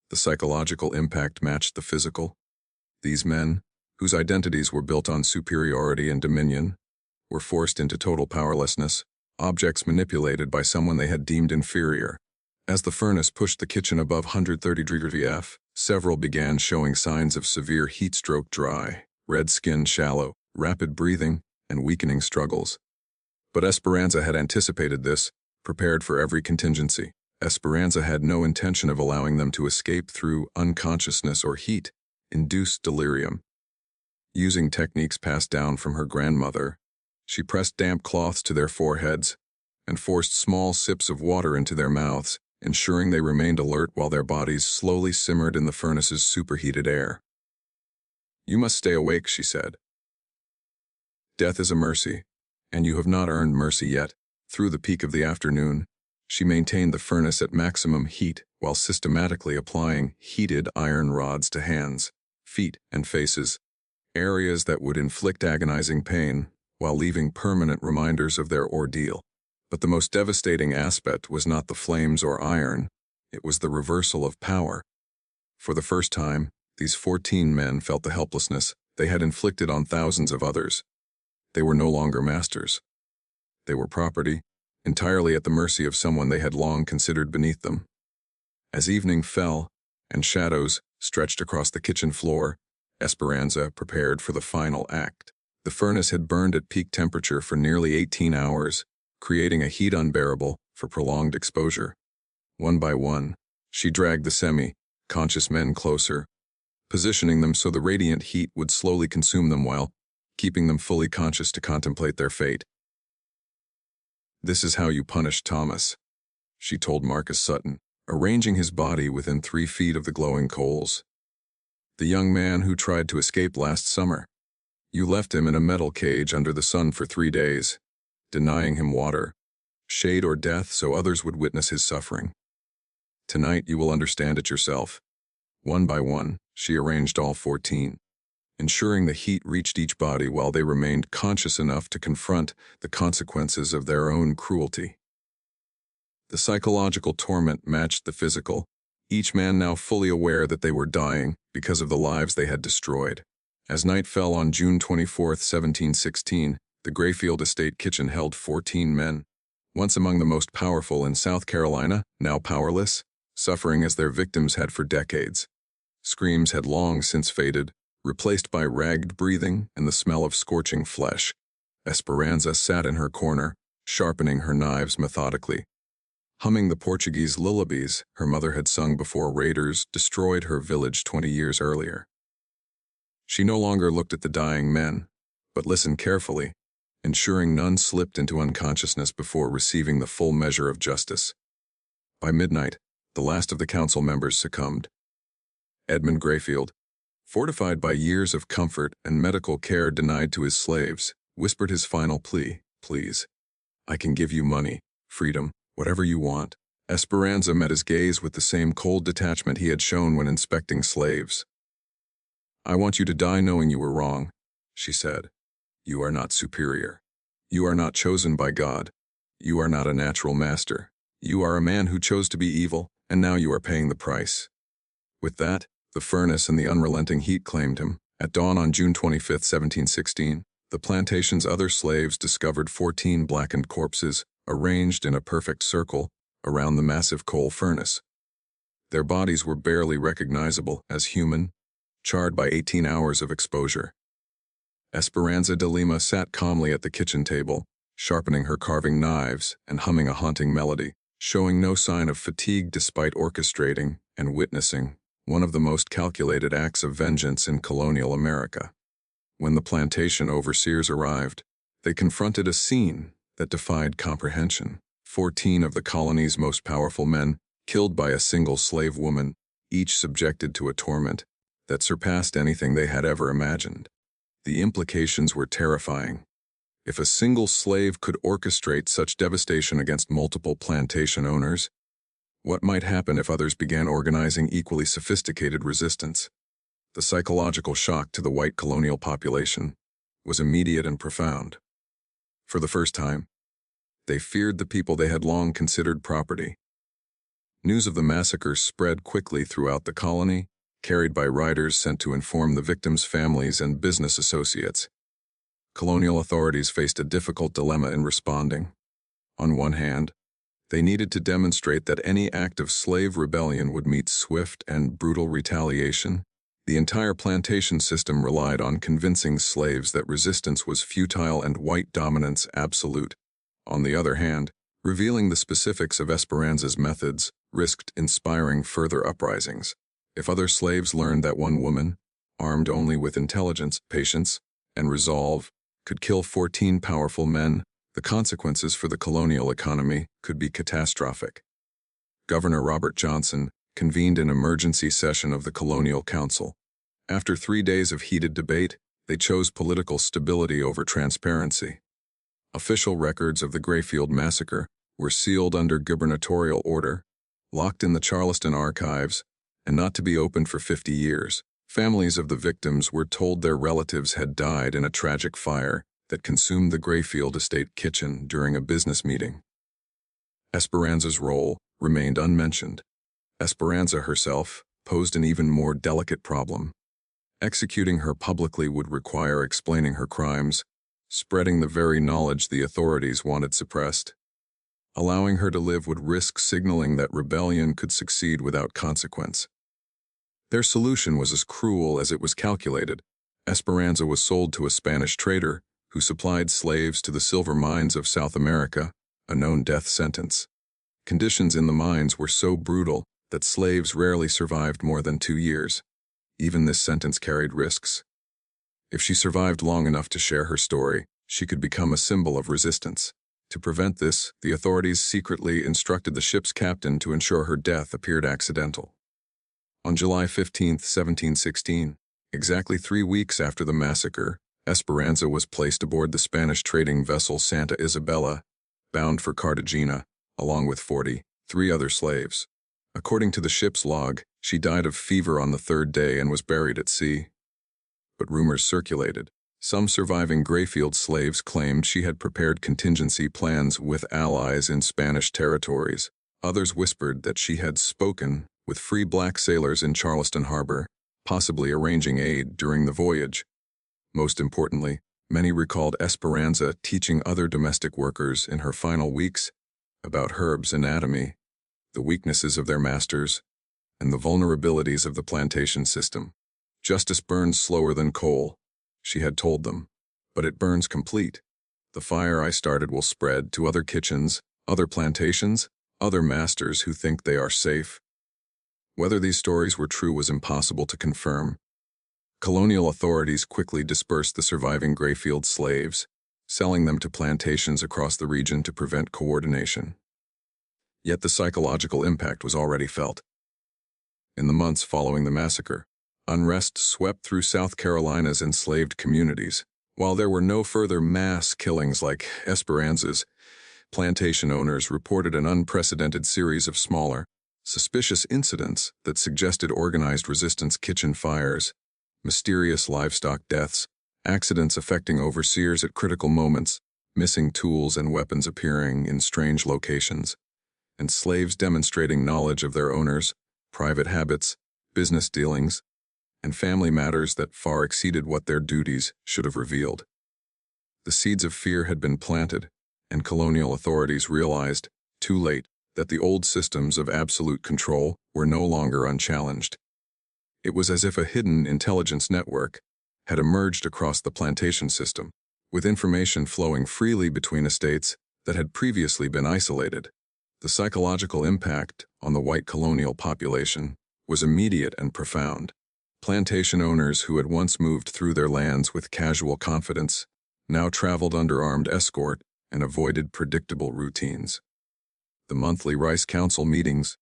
The psychological impact matched the physical. These men, whose identities were built on superiority and dominion, were forced into total powerlessness, objects manipulated by someone they had deemed inferior. As the furnace pushed the kitchen above 130°F, several began showing signs of severe heat stroke: dry, red skin, shallow, rapid breathing, and weakening struggles. But Esperanza had anticipated this, prepared for every contingency. Esperanza had no intention of allowing them to escape through unconsciousness or heat-induced delirium. Using techniques passed down from her grandmother, she pressed damp cloths to their foreheads and forced small sips of water into their mouths, ensuring they remained alert while their bodies slowly simmered in the furnace's superheated air. "You must stay awake," she said. "Death is a mercy, and you have not earned mercy yet." Through the peak of the afternoon, she maintained the furnace at maximum heat while systematically applying heated iron rods to hands, feet, and faces, areas that would inflict agonizing pain while leaving permanent reminders of their ordeal. But the most devastating aspect was not the flames or iron, it was the reversal of power. For the first time, these 14 men felt the helplessness they had inflicted on thousands of others. They were no longer masters. They were property, entirely at the mercy of someone they had long considered beneath them. As evening fell, and shadows stretched across the kitchen floor, Esperanza prepared for the final act. The furnace had burned at peak temperature for nearly 18 hours, creating a heat unbearable for prolonged exposure. One by one, she dragged the semi-conscious men closer, positioning them so the radiant heat would slowly consume them while keeping them fully conscious to contemplate their fate. "This is how you punish Thomas," she told Marcus Sutton, arranging his body within 3 feet of the glowing coals. "The young man who tried to escape last summer. You left him in a metal cage under the sun for 3 days, denying him water, shade, or death so others would witness his suffering. Tonight you will understand it yourself." One by one, she arranged all 14, ensuring the heat reached each body while they remained conscious enough to confront the consequences of their own cruelty. The psychological torment matched the physical, each man now fully aware that they were dying because of the lives they had destroyed. As night fell on June 24, 1716, the Grayfield Estate kitchen held 14 men, once among the most powerful in South Carolina, now powerless, suffering as their victims had for decades. Screams had long since faded, replaced by ragged breathing and the smell of scorching flesh. Esperanza sat in her corner, sharpening her knives methodically, humming the Portuguese lullabies her mother had sung before raiders destroyed her village 20 years earlier. She no longer looked at the dying men, but listened carefully, ensuring none slipped into unconsciousness before receiving the full measure of justice. By midnight, the last of the council members succumbed. Edmund Grayfield, fortified by years of comfort and medical care denied to his slaves, whispered his final plea, "Please, I can give you money, freedom, whatever you want." Esperanza met his gaze with the same cold detachment he had shown when inspecting slaves. "I want you to die knowing you were wrong," she said. "You are not superior. You are not chosen by God. You are not a natural master. You are a man who chose to be evil, and now you are paying the price." With that, the furnace and the unrelenting heat claimed him. At dawn on June 25, 1716, the plantation's other slaves discovered 14 blackened corpses arranged in a perfect circle around the massive coal furnace. Their bodies were barely recognizable as human, charred by 18 hours of exposure. Esperanza de Lima sat calmly at the kitchen table, sharpening her carving knives and humming a haunting melody, showing no sign of fatigue despite orchestrating and witnessing one of the most calculated acts of vengeance in colonial America. When the plantation overseers arrived, they confronted a scene that defied comprehension. 14 of the colony's most powerful men killed by a single slave woman, each subjected to a torment that surpassed anything they had ever imagined. The implications were terrifying. If a single slave could orchestrate such devastation against multiple plantation owners, what might happen if others began organizing equally sophisticated resistance? The psychological shock to the white colonial population was immediate and profound. For the first time, they feared the people they had long considered property. News of the massacre spread quickly throughout the colony, carried by riders sent to inform the victims' families and business associates. Colonial authorities faced a difficult dilemma in responding. On one hand, they needed to demonstrate that any act of slave rebellion would meet swift and brutal retaliation. The entire plantation system relied on convincing slaves that resistance was futile and white dominance absolute. On the other hand, revealing the specifics of Esperanza's methods risked inspiring further uprisings. If other slaves learned that one woman, armed only with intelligence, patience, and resolve, could kill 14 powerful men, the consequences for the colonial economy could be catastrophic. Governor Robert Johnson convened an emergency session of the Colonial Council. After 3 days of heated debate, they chose political stability over transparency. Official records of the Grayfield massacre were sealed under gubernatorial order, locked in the Charleston archives, and not to be opened for 50 years. Families of the victims were told their relatives had died in a tragic fire that consumed the Grayfield Estate kitchen during a business meeting. Esperanza's role remained unmentioned. Esperanza herself posed an even more delicate problem. Executing her publicly would require explaining her crimes, spreading the very knowledge the authorities wanted suppressed. Allowing her to live would risk signaling that rebellion could succeed without consequence. Their solution was as cruel as it was calculated. Esperanza was sold to a Spanish trader who supplied slaves to the silver mines of South America, a known death sentence. Conditions in the mines were so brutal that slaves rarely survived more than 2 years. Even this sentence carried risks. If she survived long enough to share her story, she could become a symbol of resistance. To prevent this, the authorities secretly instructed the ship's captain to ensure her death appeared accidental. On July 15, 1716, exactly 3 weeks after the massacre, Esperanza was placed aboard the Spanish trading vessel Santa Isabella, bound for Cartagena, along with 43 other slaves. According to the ship's log, she died of fever on the 3rd day and was buried at sea. But rumors circulated. Some surviving Greyfield slaves claimed she had prepared contingency plans with allies in Spanish territories. Others whispered that she had spoken with free black sailors in Charleston Harbor, possibly arranging aid during the voyage. Most importantly, many recalled Esperanza teaching other domestic workers in her final weeks about herbs' anatomy, the weaknesses of their masters, and the vulnerabilities of the plantation system. Justice burns slower than coal, she had told them, but it burns complete. The fire I started will spread to other kitchens, other plantations, other masters who think they are safe. Whether these stories were true was impossible to confirm. Colonial authorities quickly dispersed the surviving Greyfield slaves, selling them to plantations across the region to prevent coordination. Yet the psychological impact was already felt. In the months following the massacre, unrest swept through South Carolina's enslaved communities. While there were no further mass killings like Esperanza's, plantation owners reported an unprecedented series of smaller, suspicious incidents that suggested organized resistance: kitchen fires, mysterious livestock deaths, accidents affecting overseers at critical moments, missing tools and weapons appearing in strange locations, and slaves demonstrating knowledge of their owners, private habits, business dealings, and family matters that far exceeded what their duties should have revealed. The seeds of fear had been planted, and colonial authorities realized, too late, that the old systems of absolute control were no longer unchallenged. It was as if a hidden intelligence network had emerged across the plantation system, with information flowing freely between estates that had previously been isolated. The psychological impact on the white colonial population was immediate and profound. Plantation owners who had once moved through their lands with casual confidence now traveled under armed escort and avoided predictable routines. The monthly Rice Council meetings,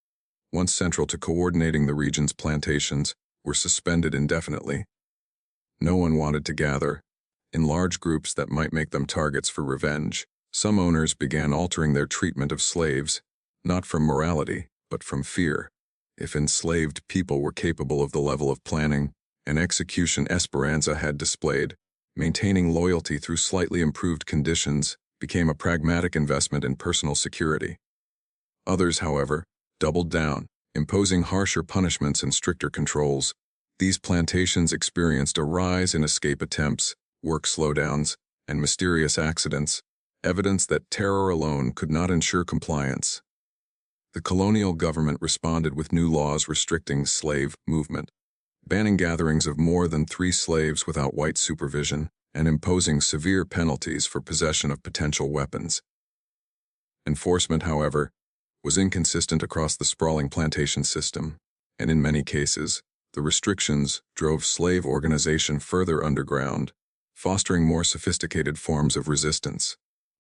once central to coordinating the region's plantations, were suspended indefinitely. No one wanted to gather in large groups that might make them targets for revenge. Some owners began altering their treatment of slaves, not from morality, but from fear. If enslaved people were capable of the level of planning and execution Esperanza had displayed, maintaining loyalty through slightly improved conditions became a pragmatic investment in personal security. Others, however, doubled down, imposing harsher punishments and stricter controls. These plantations experienced a rise in escape attempts, work slowdowns, and mysterious accidents, evidence that terror alone could not ensure compliance. The colonial government responded with new laws restricting slave movement, banning gatherings of more than 3 slaves without white supervision, and imposing severe penalties for possession of potential weapons. Enforcement, however, was inconsistent across the sprawling plantation system, and in many cases, the restrictions drove slave organization further underground, fostering more sophisticated forms of resistance.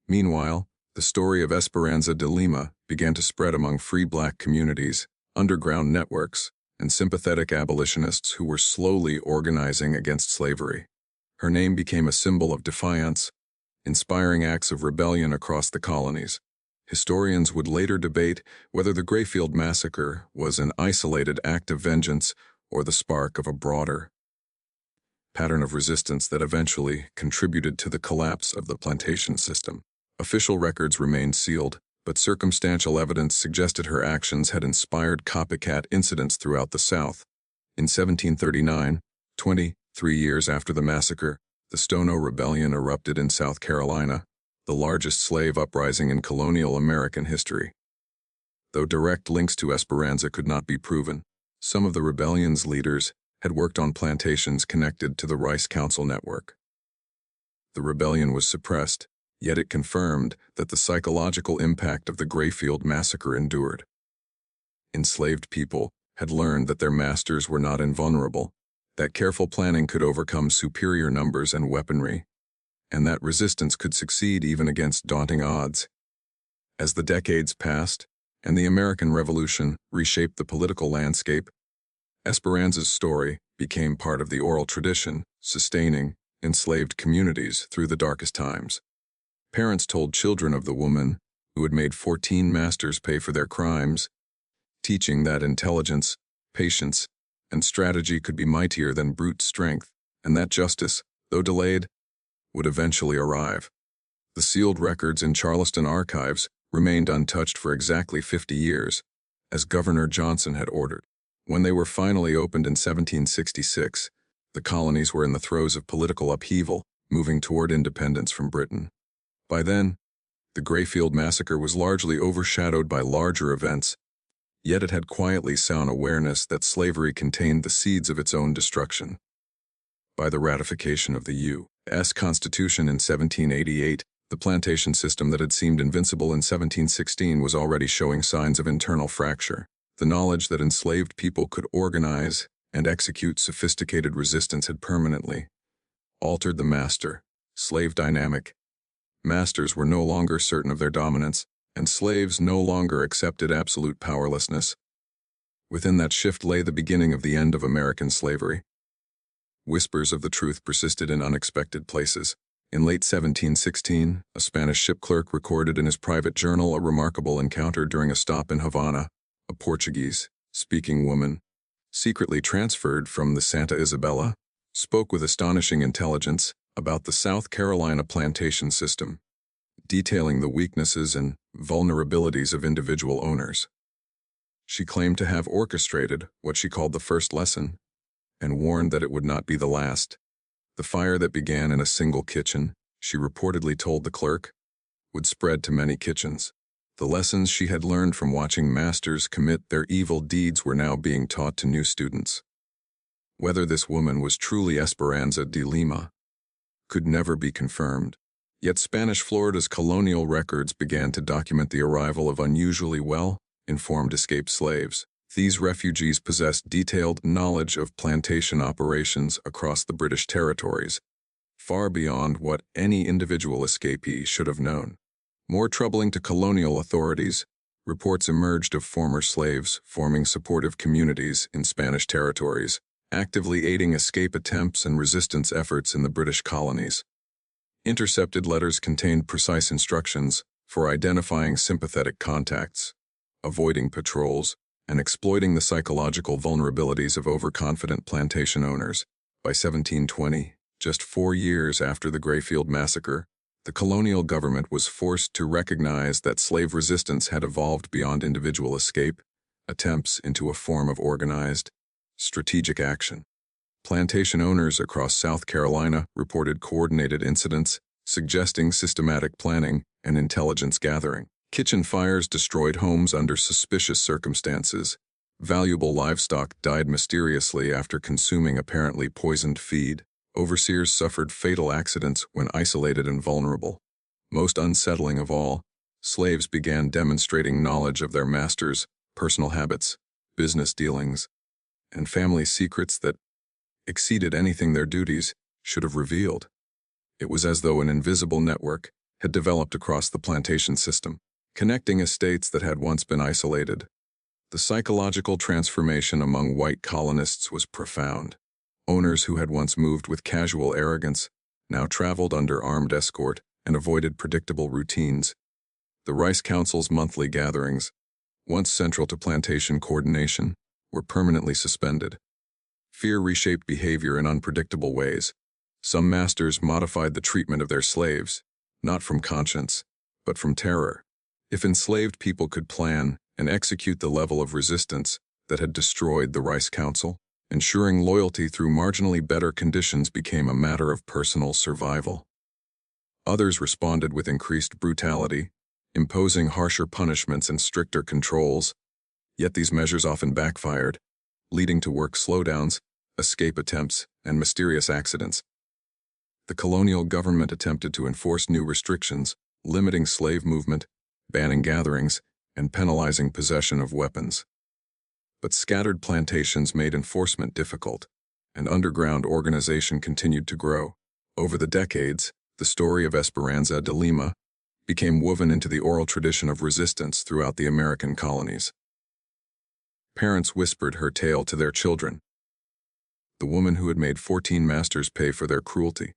Meanwhile, the story of Esperanza de Lima began to spread among free black communities, underground networks, and sympathetic abolitionists who were slowly organizing against slavery. Her name became a symbol of defiance, inspiring acts of rebellion across the colonies. Historians would later debate whether the Greyfield massacre was an isolated act of vengeance or the spark of a broader pattern of resistance that eventually contributed to the collapse of the plantation system. Official records remained sealed, but circumstantial evidence suggested her actions had inspired copycat incidents throughout the South. In 1739, 23 years after the massacre, The Stono Rebellion erupted in South Carolina, the largest slave uprising in colonial American history. Though direct links to Esperanza could not be proven, some of the rebellion's leaders had worked on plantations connected to the Rice Council network. The rebellion was suppressed, yet it confirmed that the psychological impact of the Grayfield massacre endured. Enslaved people had learned that their masters were not invulnerable, that careful planning could overcome superior numbers and weaponry, and that resistance could succeed even against daunting odds. As the decades passed, and the American Revolution reshaped the political landscape, Esperanza's story became part of the oral tradition, sustaining enslaved communities through the darkest times. Parents told children of the woman who had made 14 masters pay for their crimes, teaching that intelligence, patience, and strategy could be mightier than brute strength, and that justice, though delayed, would eventually arrive. The sealed records in Charleston archives remained untouched for exactly 50 years, as Governor Johnson had ordered. When they were finally opened in 1766, the colonies were in the throes of political upheaval, moving toward independence from Britain. By then, the Grayfield massacre was largely overshadowed by larger events, yet it had quietly sown awareness that slavery contained the seeds of its own destruction. By the ratification of the U.S. Constitution in 1788, the plantation system that had seemed invincible in 1716 was already showing signs of internal fracture. The knowledge that enslaved people could organize and execute sophisticated resistance had permanently altered the master-slave dynamic. Masters were no longer certain of their dominance, and slaves no longer accepted absolute powerlessness. Within that shift lay the beginning of the end of American slavery. Whispers of the truth persisted in unexpected places. In late 1716, a Spanish ship clerk recorded in his private journal a remarkable encounter during a stop in Havana. A Portuguese-speaking woman, secretly transferred from the Santa Isabella, spoke with astonishing intelligence about the South Carolina plantation system, detailing the weaknesses and vulnerabilities of individual owners. She claimed to have orchestrated what she called the first lesson, and warned that it would not be the last. The fire that began in a single kitchen, she reportedly told the clerk, would spread to many kitchens. The lessons she had learned from watching masters commit their evil deeds were now being taught to new students. Whether this woman was truly Esperanza de Lima could never be confirmed, yet Spanish Florida's colonial records began to document the arrival of unusually well-informed escaped slaves. These refugees possessed detailed knowledge of plantation operations across the British territories, far beyond what any individual escapee should have known. More troubling to colonial authorities, reports emerged of former slaves forming supportive communities in Spanish territories, actively aiding escape attempts and resistance efforts in the British colonies. Intercepted letters contained precise instructions for identifying sympathetic contacts, avoiding patrols, and exploiting the psychological vulnerabilities of overconfident plantation owners. By 1720, just 4 years after the Grayfield massacre, the colonial government was forced to recognize that slave resistance had evolved beyond individual escape attempts into a form of organized, strategic action. Plantation owners across South Carolina reported coordinated incidents, suggesting systematic planning and intelligence gathering. Kitchen fires destroyed homes under suspicious circumstances. Valuable livestock died mysteriously after consuming apparently poisoned feed. Overseers suffered fatal accidents when isolated and vulnerable. Most unsettling of all, slaves began demonstrating knowledge of their masters' personal habits, business dealings, and family secrets that exceeded anything their duties should have revealed. It was as though an invisible network had developed across the plantation system, connecting estates that had once been isolated. The psychological transformation among white colonists was profound. Owners who had once moved with casual arrogance now traveled under armed escort and avoided predictable routines. The Rice Council's monthly gatherings, once central to plantation coordination, were permanently suspended. Fear reshaped behavior in unpredictable ways. Some masters modified the treatment of their slaves, not from conscience, but from terror. If enslaved people could plan and execute the level of resistance that had destroyed the Rice Council, Ensuring loyalty through marginally better conditions became a matter of personal survival. Others responded with increased brutality, imposing harsher punishments and stricter controls, yet these measures often backfired, leading to work slowdowns, escape attempts, and mysterious accidents. The colonial government attempted to enforce new restrictions, limiting slave movement, banning gatherings, and penalizing possession of weapons. But scattered plantations made enforcement difficult, and underground organization continued to grow. Over the decades, the story of Esperanza de Lima became woven into the oral tradition of resistance throughout the American colonies. Parents whispered her tale to their children, the woman who had made 14 masters pay for their cruelty.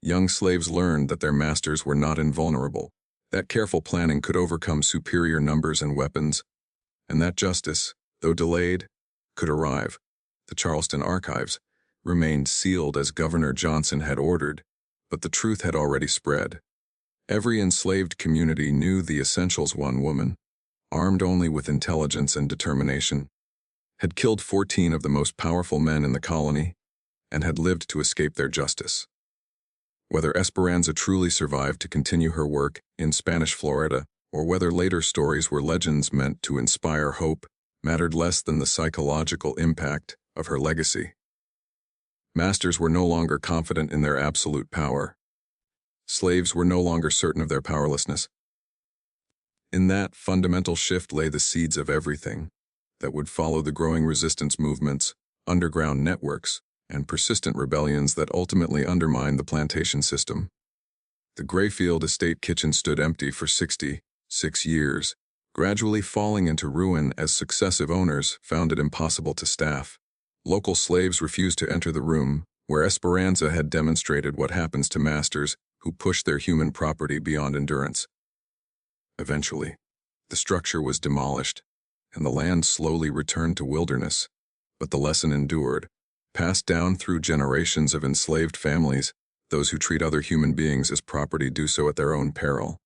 Young slaves learned that their masters were not invulnerable, that careful planning could overcome superior numbers and weapons, and that justice, though delayed, could arrive. The Charleston archives remained sealed as Governor Johnson had ordered, but the truth had already spread. Every enslaved community knew the essentials. One woman, armed only with intelligence and determination, had killed 14 of the most powerful men in the colony and had lived to escape their justice. Whether Esperanza truly survived to continue her work in Spanish Florida, or whether later stories were legends meant to inspire hope, mattered less than the psychological impact of her legacy. Masters were no longer confident in their absolute power. Slaves were no longer certain of their powerlessness. In that fundamental shift lay the seeds of everything that would follow: the growing resistance movements, underground networks, and persistent rebellions that ultimately undermined the plantation system. The Grayfield estate kitchen stood empty for 66 years, gradually falling into ruin as successive owners found it impossible to staff. Local slaves refused to enter the room, where Esperanza had demonstrated what happens to masters who push their human property beyond endurance. Eventually, the structure was demolished, and the land slowly returned to wilderness, but the lesson endured, passed down through generations of enslaved families. Those who treat other human beings as property do so at their own peril.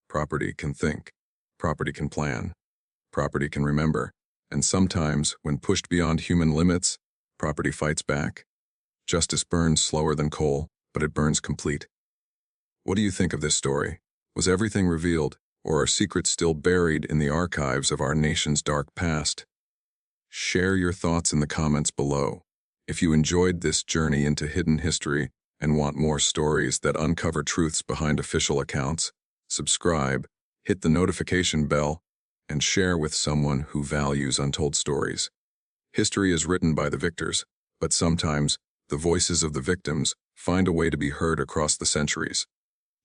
Property can think, property can plan, property can remember, and sometimes, when pushed beyond human limits, property fights back. Justice burns slower than coal, but it burns complete. What do you think of this story? Was everything revealed, or are secrets still buried in the archives of our nation's dark past? Share your thoughts in the comments below. If you enjoyed this journey into hidden history and want more stories that uncover truths behind official accounts, subscribe, hit the notification bell, and share with someone who values untold stories. History is written by the victors, but sometimes the voices of the victims find a way to be heard across the centuries.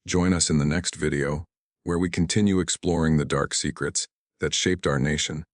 Join us in the next video, where we continue exploring the dark secrets that shaped our nation.